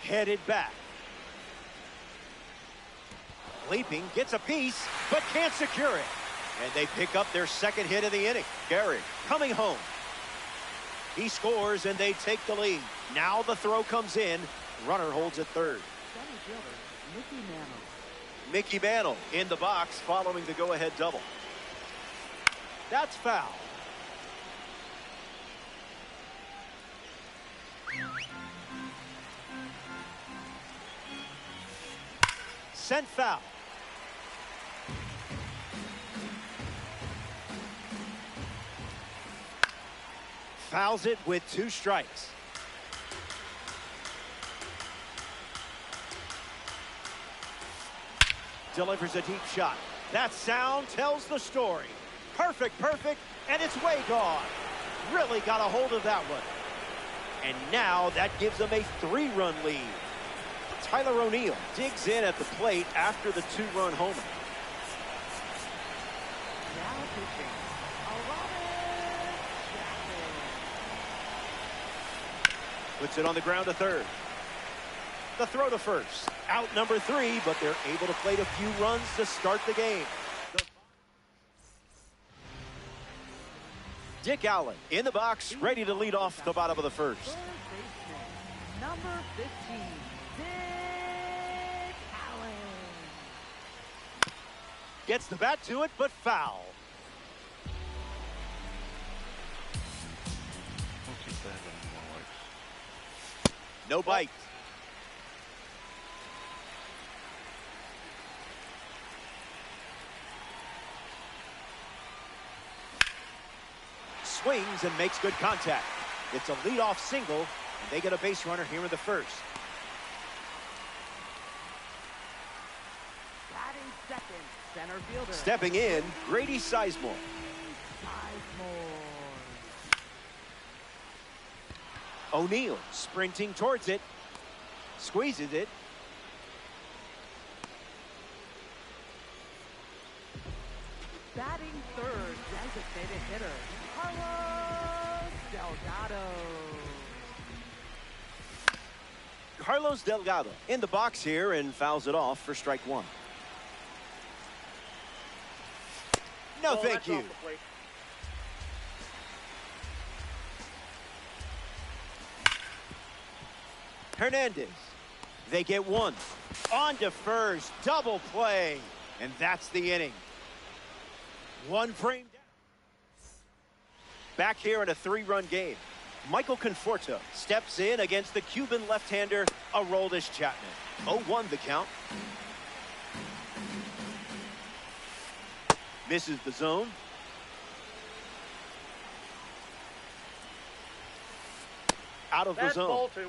Headed back. Leaping, gets a piece, but can't secure it. And they pick up their second hit of the inning. Gehrig coming home. He scores and they take the lead. Now the throw comes in. Runner holds at third. Center fielder, Mickey Mantle. Mickey Mantle in the box following the go-ahead double. That's foul. Sent foul. Fouls it with 2 strikes. Delivers a deep shot. That sound tells the story. Perfect, and it's way gone. Really got a hold of that one. And now that gives them a 3-run lead. Tyler O'Neill digs in at the plate after the 2-run homer. Now pitching, Puts it on the ground to third. The throw to first. Out number 3, but they're able to plate a few runs to start the game. Dick Allen in the box, ready to lead off the bottom of the first. Third baseman, number 15, Dick Allen. Gets the bat to it, but foul. No bite. Swings and makes good contact. It's a leadoff single, and they get a base runner here in the first. Batting second, center fielder. Stepping in, Grady Sizemore. O'Neill sprinting towards it. Squeezes it. Batting third, designated hitter, Carlos Delgado. Carlos Delgado in the box here and fouls it off for strike 1. No, thank you. Hernandez. They get 1. On to first. Double play. And that's the inning. 1 frame down. Back here in a 3-run game. Michael Conforto steps in against the Cuban left-hander, Aroldis Chapman. 0-1 the count. Misses the zone. Out of the That's zone. ball 2.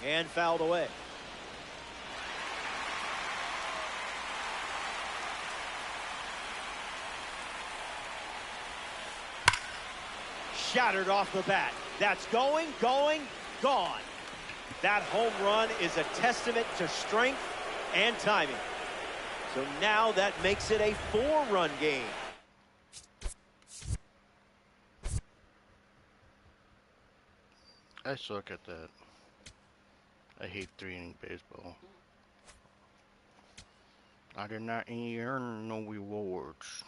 And fouled away. Shattered off the bat. That's going, gone. That home run is a testament to strength and timing. So now that makes it a 4-run game. I suck at that. I hate 3-inning baseball. I did not earn no rewards.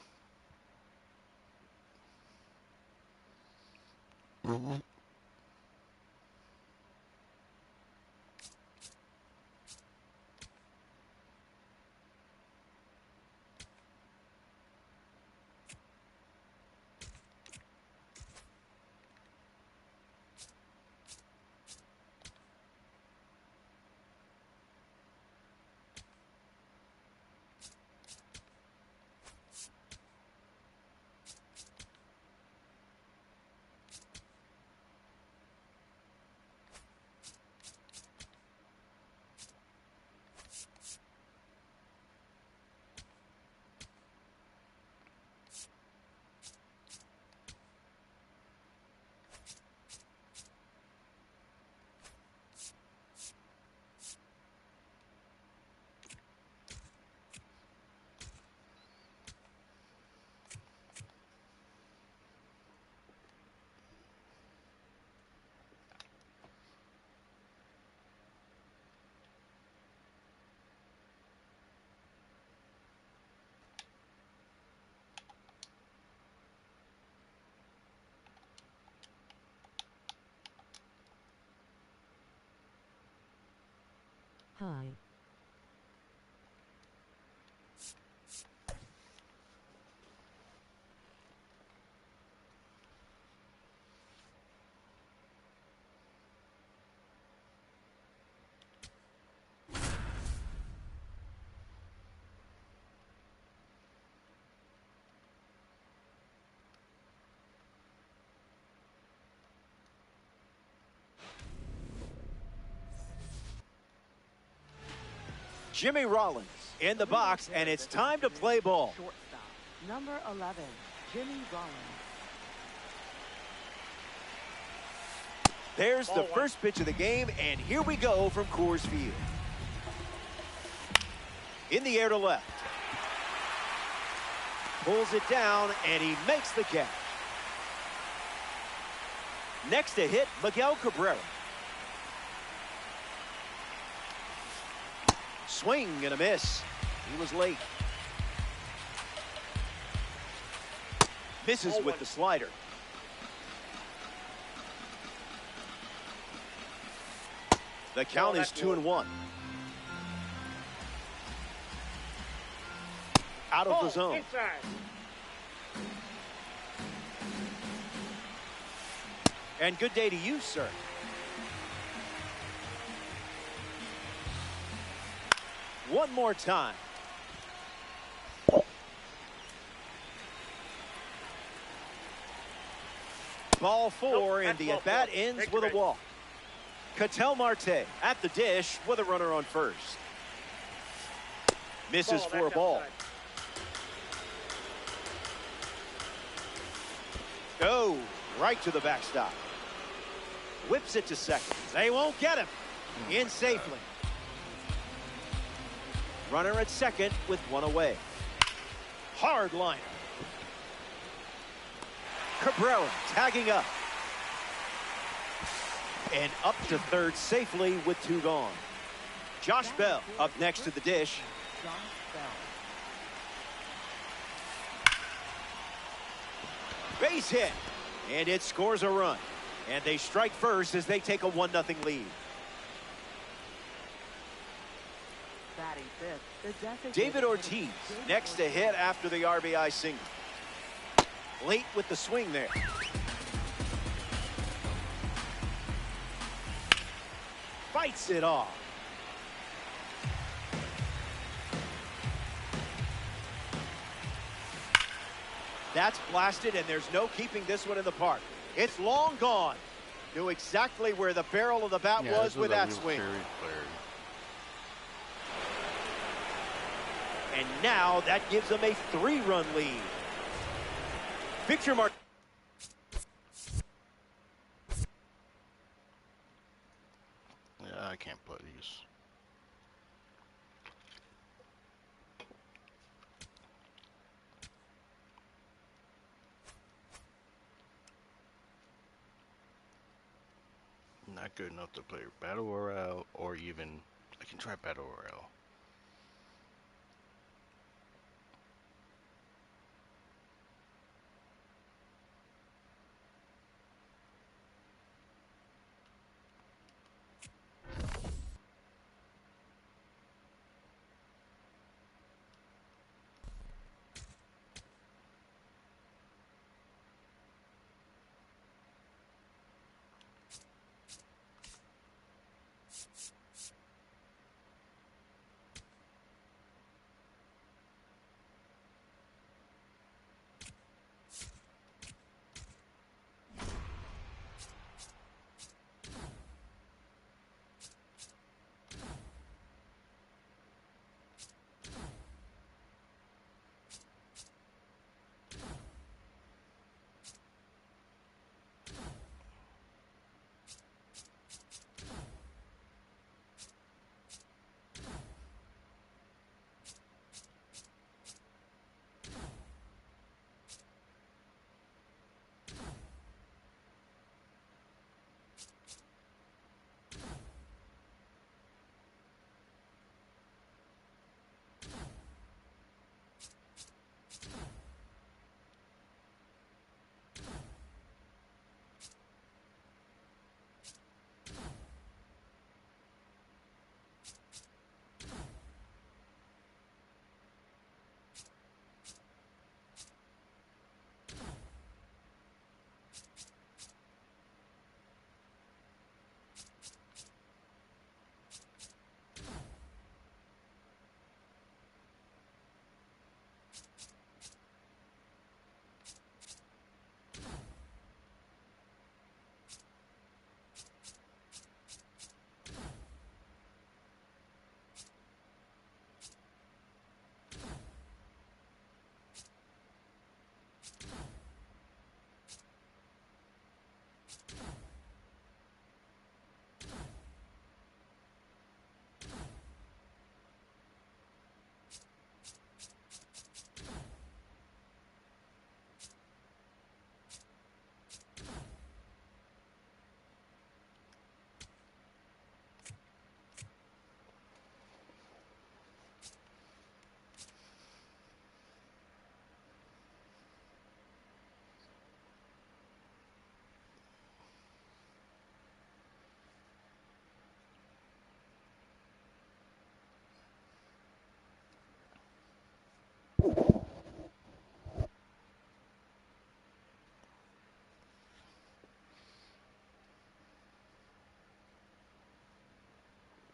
Hi. Jimmy Rollins in the box, and it's time to play ball. Shortstop, number 11, Jimmy Rollins. There's the first pitch of the game, and here we go from Coors Field. In the air to left. Pulls it down, and he makes the catch. Next to hit, Miguel Cabrera. Swing and a miss. He was late. Misses with the slider. The count is 2-1. Out of the zone. Inside. And good day to you, sir. One more time. Ball 4, and the at-bat ends with a walk. Ketel Marte at the dish with a runner on first. Misses for a ball. Oh, right to the backstop. Whips it to second. They won't get him. In safely. Runner at second with one away. Hard liner. Cabrera tagging up. And up to third safely with 2 gone. Josh Bell up next to the dish. Josh Bell. Base hit. And it scores a run. And they strike first as they take a 1-0 lead. Batter, batting fifth. The designated David hitter, Ortiz David next to Ortiz. hit after the RBI single. Late with the swing there. Fights it off. That's blasted, and there's no keeping this one in the park. It's long gone. Knew exactly where the barrel of the bat was with that swing. And now that gives them a 3-run lead. Picture mark. Yeah, I can't play these. Not good enough to play Battle Royale, or even I can try Battle Royale.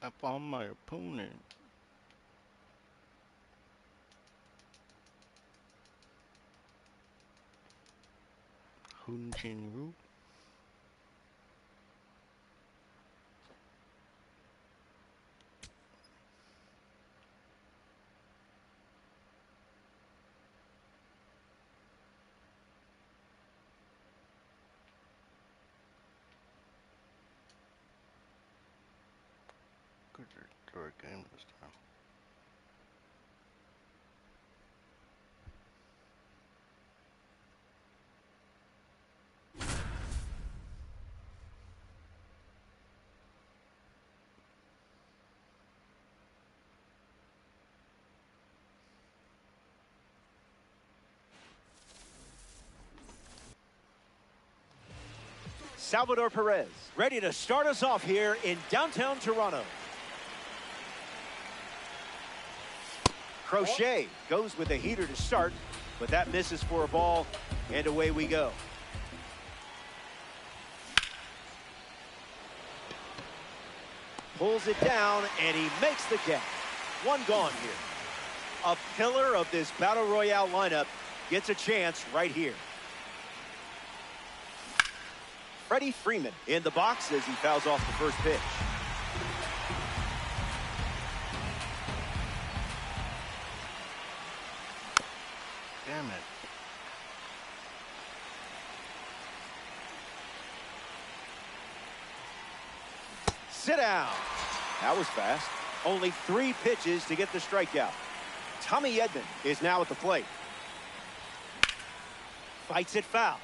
I found my opponent. Hun Jin Roo. Good throw a game this time. Salvador Perez ready to start us off here in downtown Toronto. Crochet goes with a heater to start, but that misses for a ball, and away we go. Pulls it down, and he makes the catch. One gone here. A pillar of this Battle Royale lineup gets a chance right here. Freddie Freeman in the box as he fouls off the first pitch. Damn it. Sit down. That was fast. Only 3 pitches to get the strikeout. Tommy Edman is now at the plate. Fights it foul.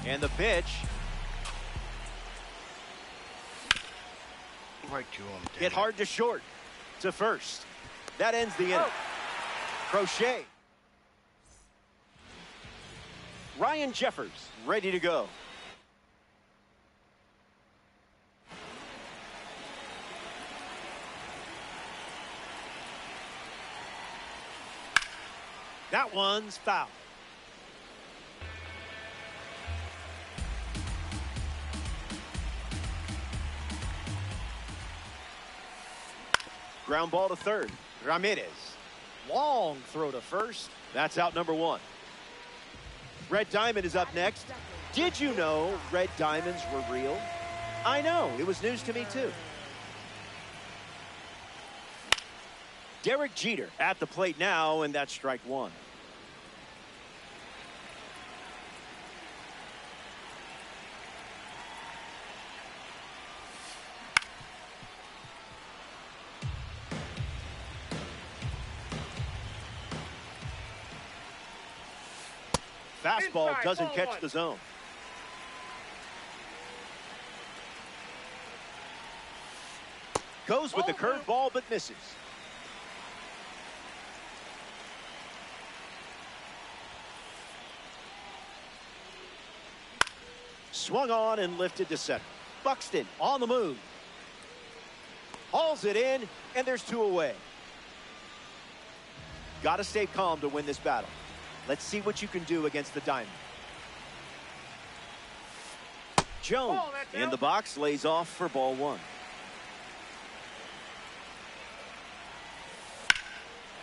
And the pitch. Right to him. Hit hard to short. To first. That ends the inning. Crochet. Ryan Jeffers ready to go. That one's foul. Ground ball to third. Ramirez. Long throw to first. That's out number 1. Red Diamond is up next. Did you know red diamonds were real? I know. It was news to me, too. Derek Jeter at the plate now, and that's strike 1. Fastball doesn't catch the zone. Goes with the curveball but misses. Swung on and lifted to center. Buxton on the move. Hauls it in, and there's 2 away. Got to stay calm to win this battle. Let's see what you can do against the Diamond. Jones in the box, lays off for ball 1.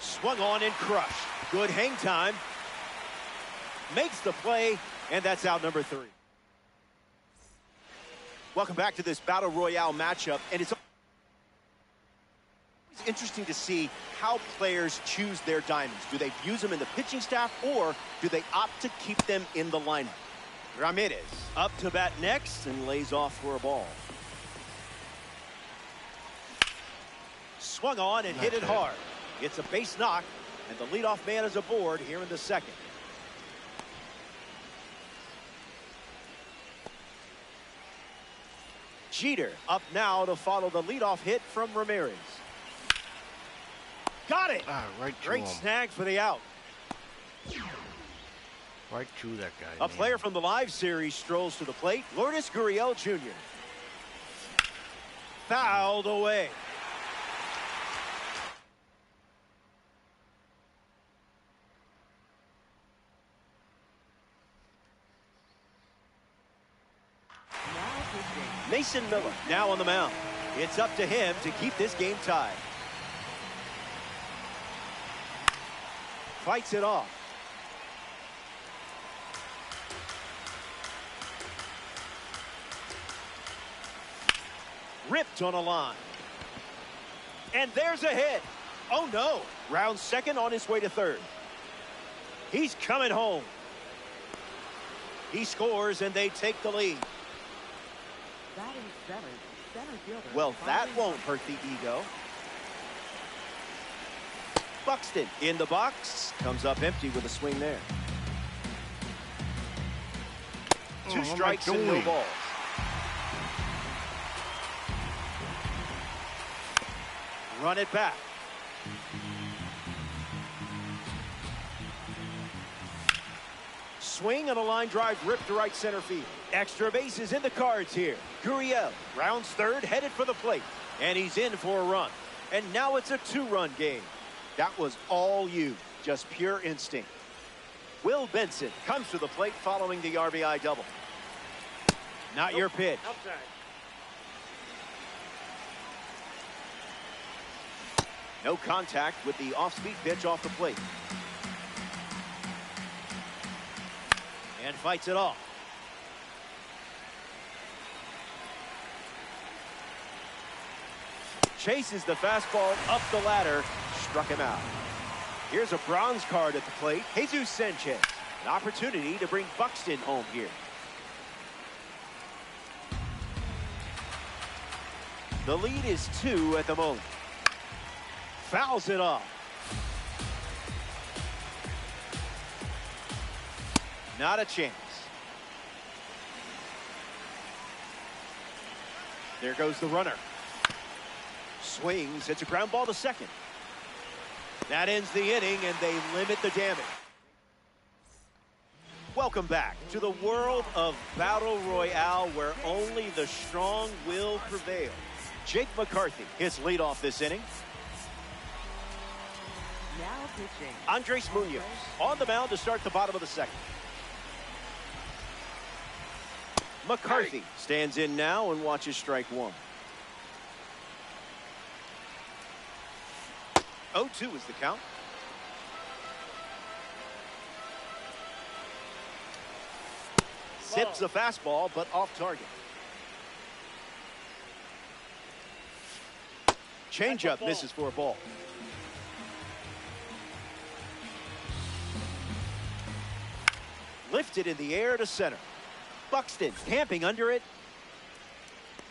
Swung on and crushed. Good hang time. Makes the play, and that's out number 3. Welcome back to this Battle Royale matchup, and it's interesting to see how players choose their diamonds. Do they use them in the pitching staff, or do they opt to keep them in the lineup? Ramirez up to bat next and lays off for a ball. Swung on and hit it hard. It's a base knock, and the leadoff man is aboard here in the second. Jeter up now to follow the leadoff hit from Ramirez. Got it. Right to Great him. snag for the out. Right to that guy. A player from the live series strolls to the plate. Lourdes Gurriel Jr. Fouled away. Mason Miller now on the mound. It's up to him to keep this game tied. Fights it off. Ripped on a line. And there's a hit. Oh no. Round second on his way to third. He's coming home. He scores and they take the lead. Well, that won't hurt the ego. Buxton in the box. Comes up empty with a swing there. 2 strikes and no balls. Run it back. swing and a line drive ripped to right center field. Extra bases in the cards here. Gurriel rounds third, headed for the plate. And he's in for a run. And now it's a two-run game. That was all you, just pure instinct. Will Benson comes to the plate following the RBI double. Not your pitch. Outside. No contact with the off-speed pitch off the plate. And fights it off. Chases the fastball up the ladder. Struck him out. Here's a bronze card at the plate. Jesus Sanchez. An opportunity to bring Buxton home here. The lead is 2 at the moment. Fouls it off. Not a chance. There goes the runner. Swings. It's a ground ball to second. That ends the inning, and they limit the damage. Welcome back to the world of Battle Royale, where only the strong will prevail. Jake McCarthy hits leadoff this inning. Now pitching. Andres Munoz on the mound to start the bottom of the second. McCarthy stands in now and watches strike one. 0-2 is the count. Sips a fastball, but off target. Changeup misses for a ball. Lifted in the air to center. Buxton camping under it.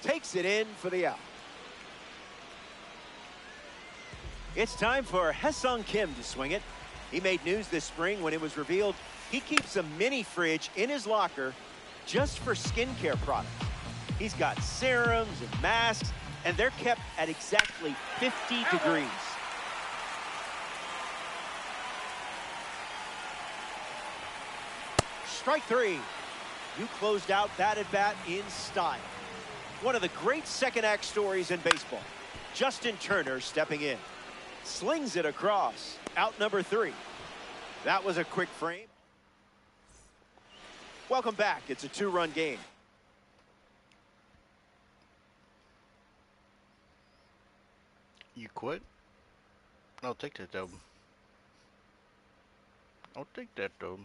Takes it in for the out. It's time for Ha-Seong Kim to swing it. He made news this spring when it was revealed he keeps a mini fridge in his locker just for skincare products. He's got serums and masks, and they're kept at exactly 50 degrees. Strike three. You closed out that at bat in style. One of the great second act stories in baseball. Justin Turner stepping in. Slings it across. Out number 3. That was a quick frame. Welcome back. It's a 2-run game. You quit? I'll take that dub. I'll take that dub.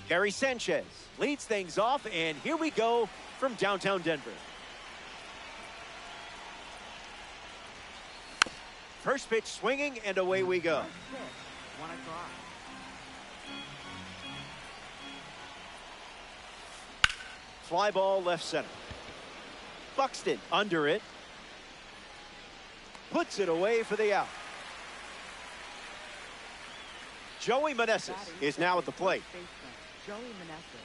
Gary Sanchez leads things off, and here we go from downtown Denver. First pitch swinging, and away we go. One o'clock. Fly ball left center. Buxton under it. Puts it away for the out. Joey Meneses is now at the plate. Joey Meneses.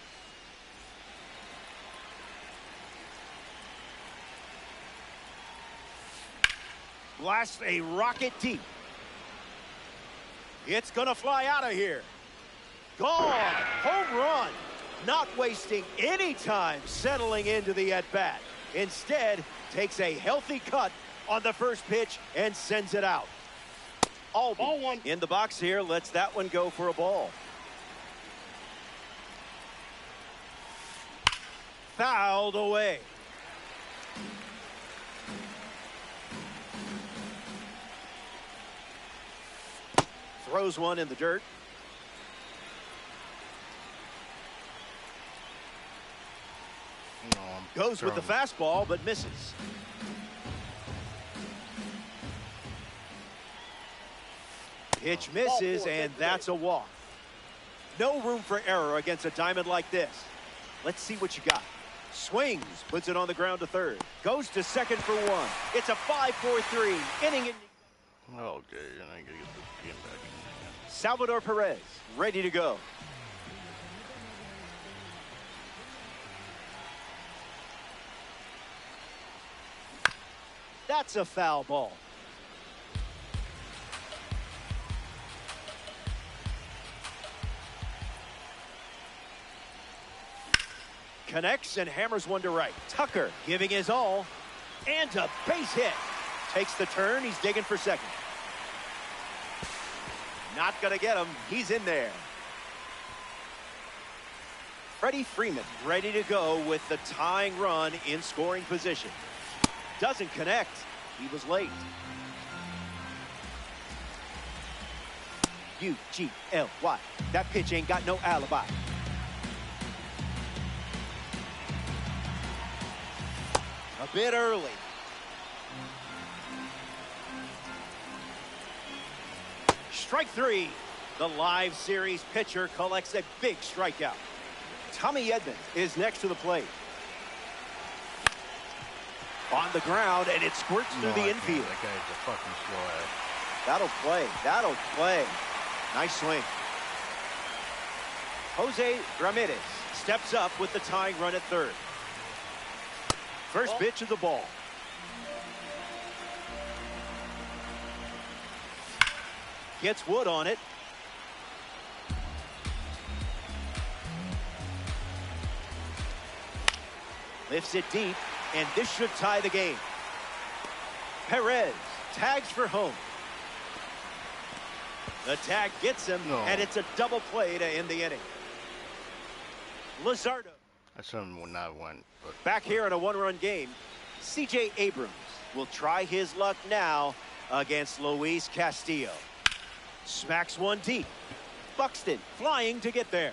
Blasts a rocket deep. It's gonna fly out of here. Gone. Home run. Not wasting any time settling into the at-bat. Instead, takes a healthy cut on the first pitch and sends it out. Ball one. In the box here, lets that one go for a ball. Fouled away. Throws one in the dirt. No, Goes with the fastball, but misses. Pitch misses, and that's a walk. No room for error against a diamond like this. Let's see what you got. Swings, puts it on the ground to third. Goes to second for one. It's a 5-4-3 inning. Okay, and I gotta get this game back. Salvador Perez ready to go. That's a foul ball. Connects and hammers one to right. Tucker giving his all. And a base hit. Takes the turn. He's digging for second. Not going to get him. He's in there. Freddie Freeman ready to go with the tying run in scoring position. Doesn't connect. He was late. U-G-L-Y. That pitch ain't got no alibi. A bit early. Strike three. The live series pitcher collects a big strikeout. Tommy Edman is next to the plate. On the ground, and it squirts through the infield. That guy's a fucking slow ass. That'll play. That'll play. Nice swing. Jose Ramirez steps up with the tying run at third. First pitch of the ball. Gets Wood on it. Lifts it deep, and this should tie the game. Perez tags for home. The tag gets him, and it's a double play to end the inning. Luzardo. I saw him not went. But back here in a one-run game, C.J. Abrams will try his luck now against Luis Castillo. Smacks one deep. Buxton flying to get there.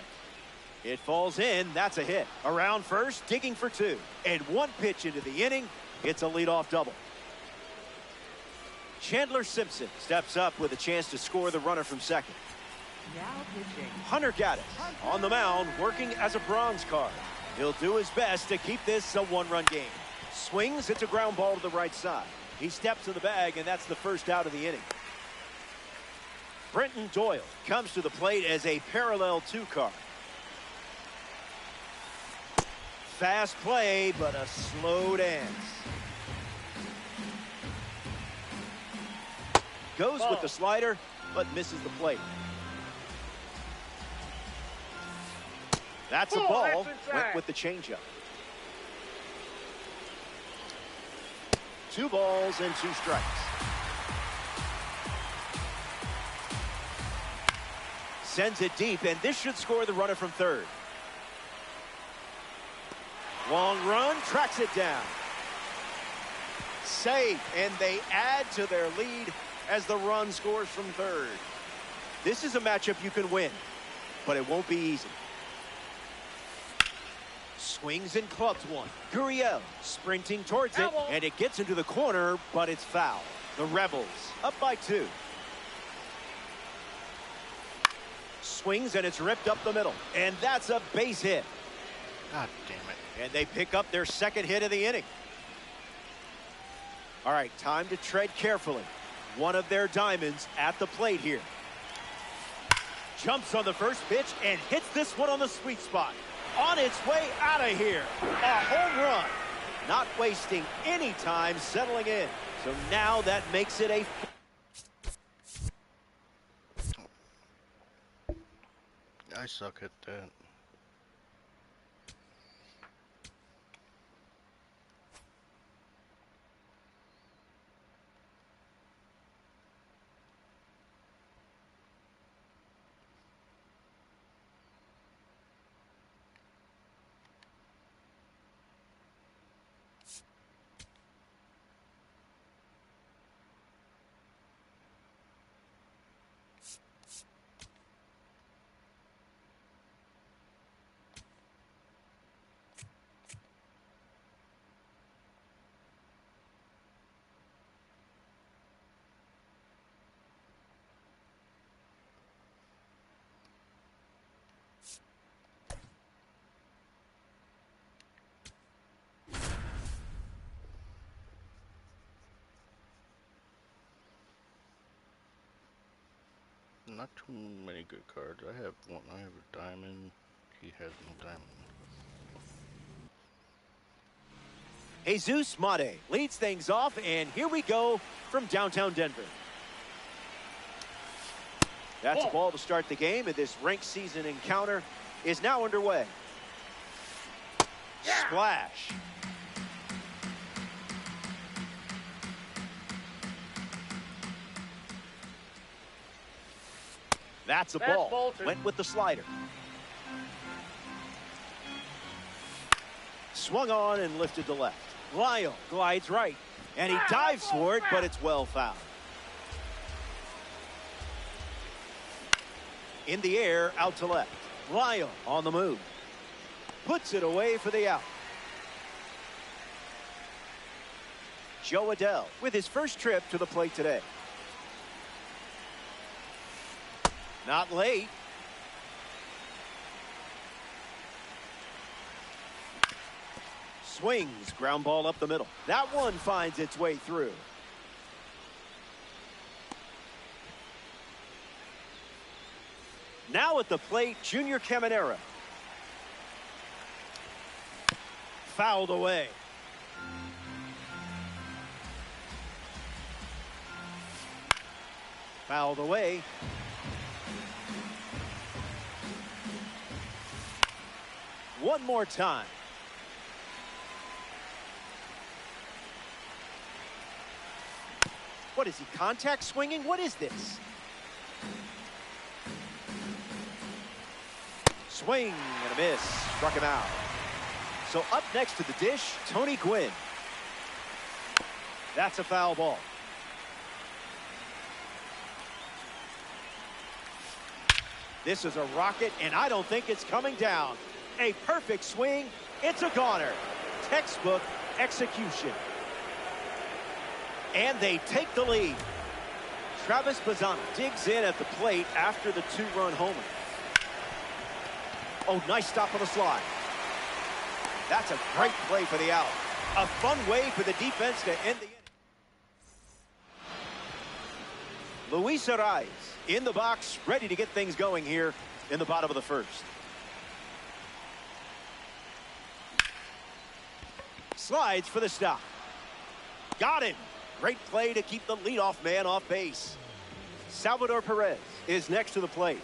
It falls in. That's a hit. Around first, digging for two. And one pitch into the inning. It's a leadoff double. Chandler Simpson steps up with a chance to score the runner from second. Now pitching. Hunter Gaddis on the mound, working as a bronze card. He'll do his best to keep this a one-run game. Swings, it's a ground ball to the right side. He steps to the bag, and that's the first out of the inning. Brenton Doyle comes to the plate as a parallel two card. Fast play, but a slow dance. Goes with the slider, but misses the plate. That's a ball. Went with the changeup. 2 balls and 2 strikes. Sends it deep, and this should score the runner from third. Long run, tracks it down. Safe, and they add to their lead as the run scores from third. This is a matchup you can win, but it won't be easy. Swings and clubs one. Gurriel sprinting towards it, and it gets into the corner, but it's foul. The Rebels up by 2. Swings, and it's ripped up the middle. And that's a base hit. God damn it. And they pick up their second hit of the inning. All right, time to tread carefully. One of their diamonds at the plate here. Jumps on the first pitch and hits this one on the sweet spot. On its way out of here. A home run. Not wasting any time settling in. So now that makes it a... I suck at that. Not too many good cards. I have one. I have a diamond. He has no diamond. Jesus Mate leads things off, and here we go from downtown Denver. That's a ball to start the game, and this ranked season encounter is now underway. Splash. That's a ball. Went with the slider. Swung on and lifted to left. Lyle glides right, and he dives for it, but it's well fouled. In the air, out to left. Lyle on the move. Puts it away for the out. Joe Adell with his first trip to the plate today. Not late. Swings, ground ball up the middle. That one finds its way through. Now at the plate, Junior Caminera. Fouled away. Fouled away. One more time. What is he, contact swinging? What is this? Swing and a miss. Struck him out. So up next to the dish, Tony Gwynn. That's a foul ball. This is a rocket, and I don't think it's coming down. A perfect swing. It's a goner. Textbook execution. And they take the lead. Travis Bazzana digs in at the plate after the two-run homer. Oh, nice stop on the slide. That's a great play for the out. A fun way for the defense to end the inning. Luis Arraez in the box, ready to get things going here in the bottom of the first. Slides for the stop. Got him. Great play to keep the leadoff man off base. Salvador Perez is next to the plate.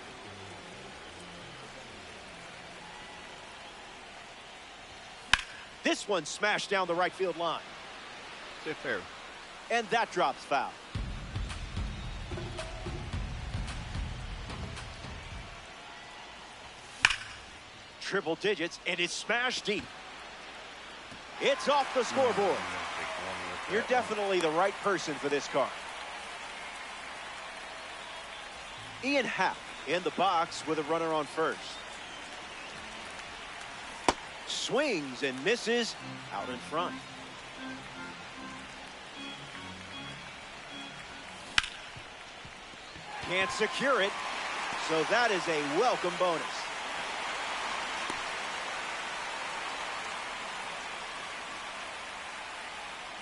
This one smashed down the right field line. Stay fair. And that drops foul. Triple digits, and it's smashed deep. It's off the scoreboard. You're definitely the right person for this car. Ian Happ in the box with a runner on first. Swings and misses out in front. Can't secure it, so that is a welcome bonus.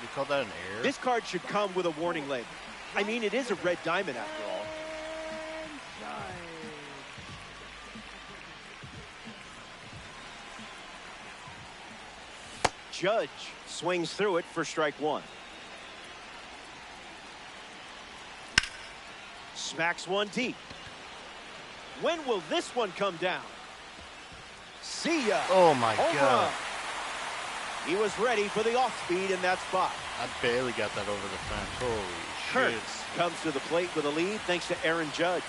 You call that an error? This card should come with a warning label. I mean, it is a red diamond after all. Judge swings through it for strike one. Smacks one deep. When will this one come down? See ya. Oh my Home God. run. He was ready for the off speed in that spot. I barely got that over the fence. Holy shit. Kurtz comes to the plate with a lead thanks to Aaron Judge.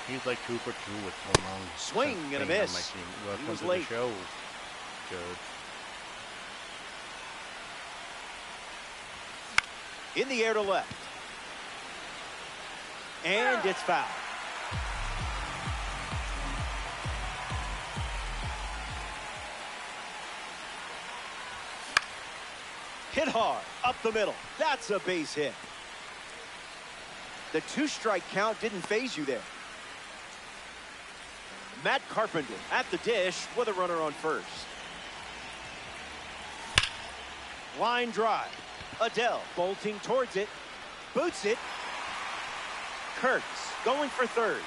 He's like 2 for 2 with home runs. Swing and a miss. Welcome was to late. the show, Judge. In the air to left. And it's foul. Hit hard, up the middle. That's a base hit. The 2-strike count didn't phase you there. Matt Carpenter at the dish with a runner on first. Line drive. Adele bolting towards it. Boots it. Kurtz going for third.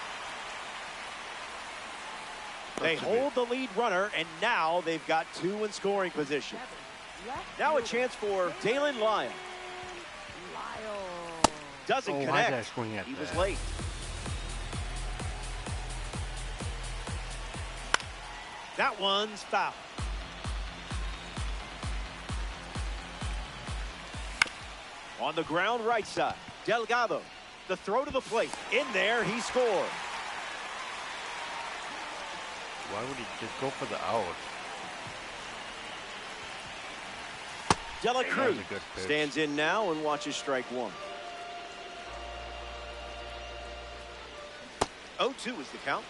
They hold the lead runner, and now they've got 2 in scoring position. Now a chance for Dalen Lyle. Doesn't why did connect. I swing at He was that? late. That one's foul. On the ground right side, Delgado. The throw to the plate. In there, he scored. Why would he just go for the out? Dela That was Cruz a good pitch. stands in now and watches strike one. 0-2 is the count.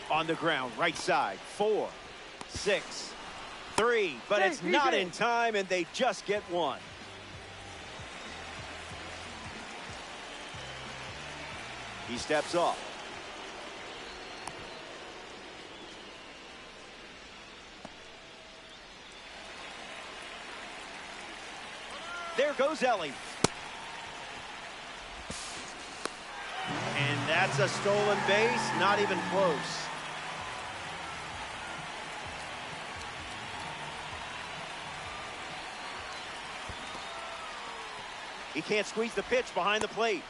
On the ground, right side, 4, 6, 3, but it's not in time, and they just get one. He steps off. There goes Ellie. And that's a stolen base, not even close. He can't squeeze the pitch behind the plate.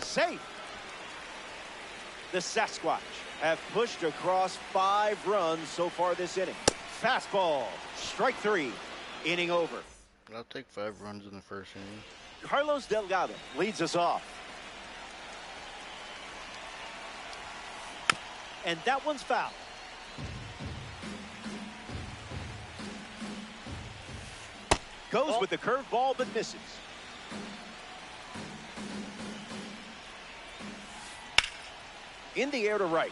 Safe. The Sasquatch have pushed across 5 runs so far this inning. Fastball, strike 3, inning over. I'll take 5 runs in the first inning. Carlos Delgado leads us off. And that one's foul. Goes with the curveball but misses. In the air to right.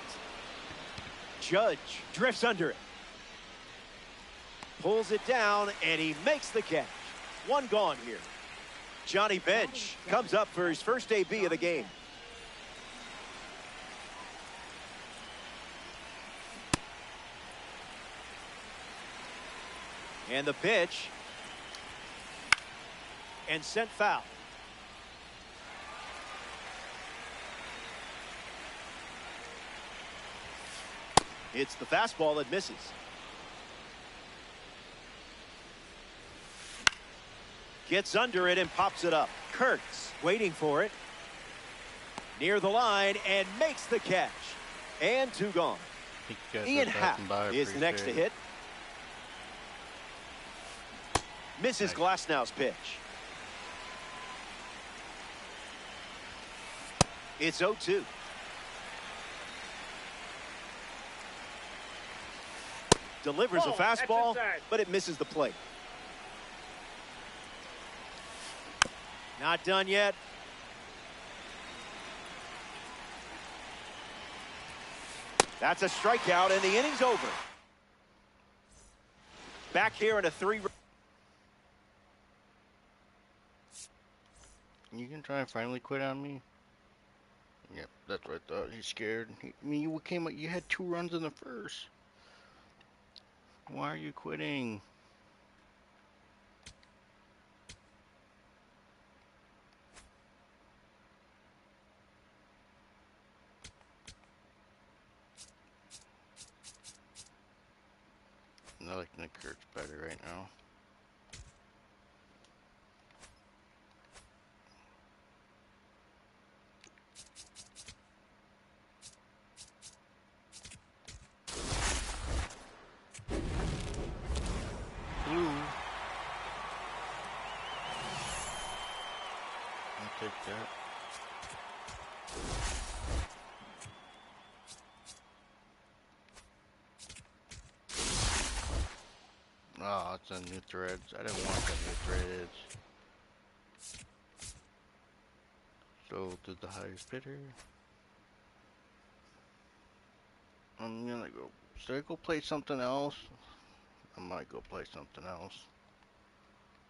Judge drifts under it. Pulls it down and he makes the catch. One gone here. Johnny Bench comes up for his first AB of the game. And the pitch. And sent foul. It's the fastball that misses. Gets under it and pops it up. Kurtz waiting for it. Near the line and makes the catch. And 2 gone. Ian Happ is next to hit. Misses Glasnow's pitch. It's 0-2. Delivers a fastball, but it misses the plate. Not done yet. That's a strikeout, and the inning's over. Back here in a 3. You can try and finally quit on me? Yep, that's what I thought. He's scared. I mean, you came up, you had 2 runs in the first. Why are you quitting? I like Nick Kurtz better right now. Blue. I'll take that. Oh, it's on new threads. I didn't want the new threads. So, to the highest bidder. I'm gonna go. Should I go play something else? I might go play something else.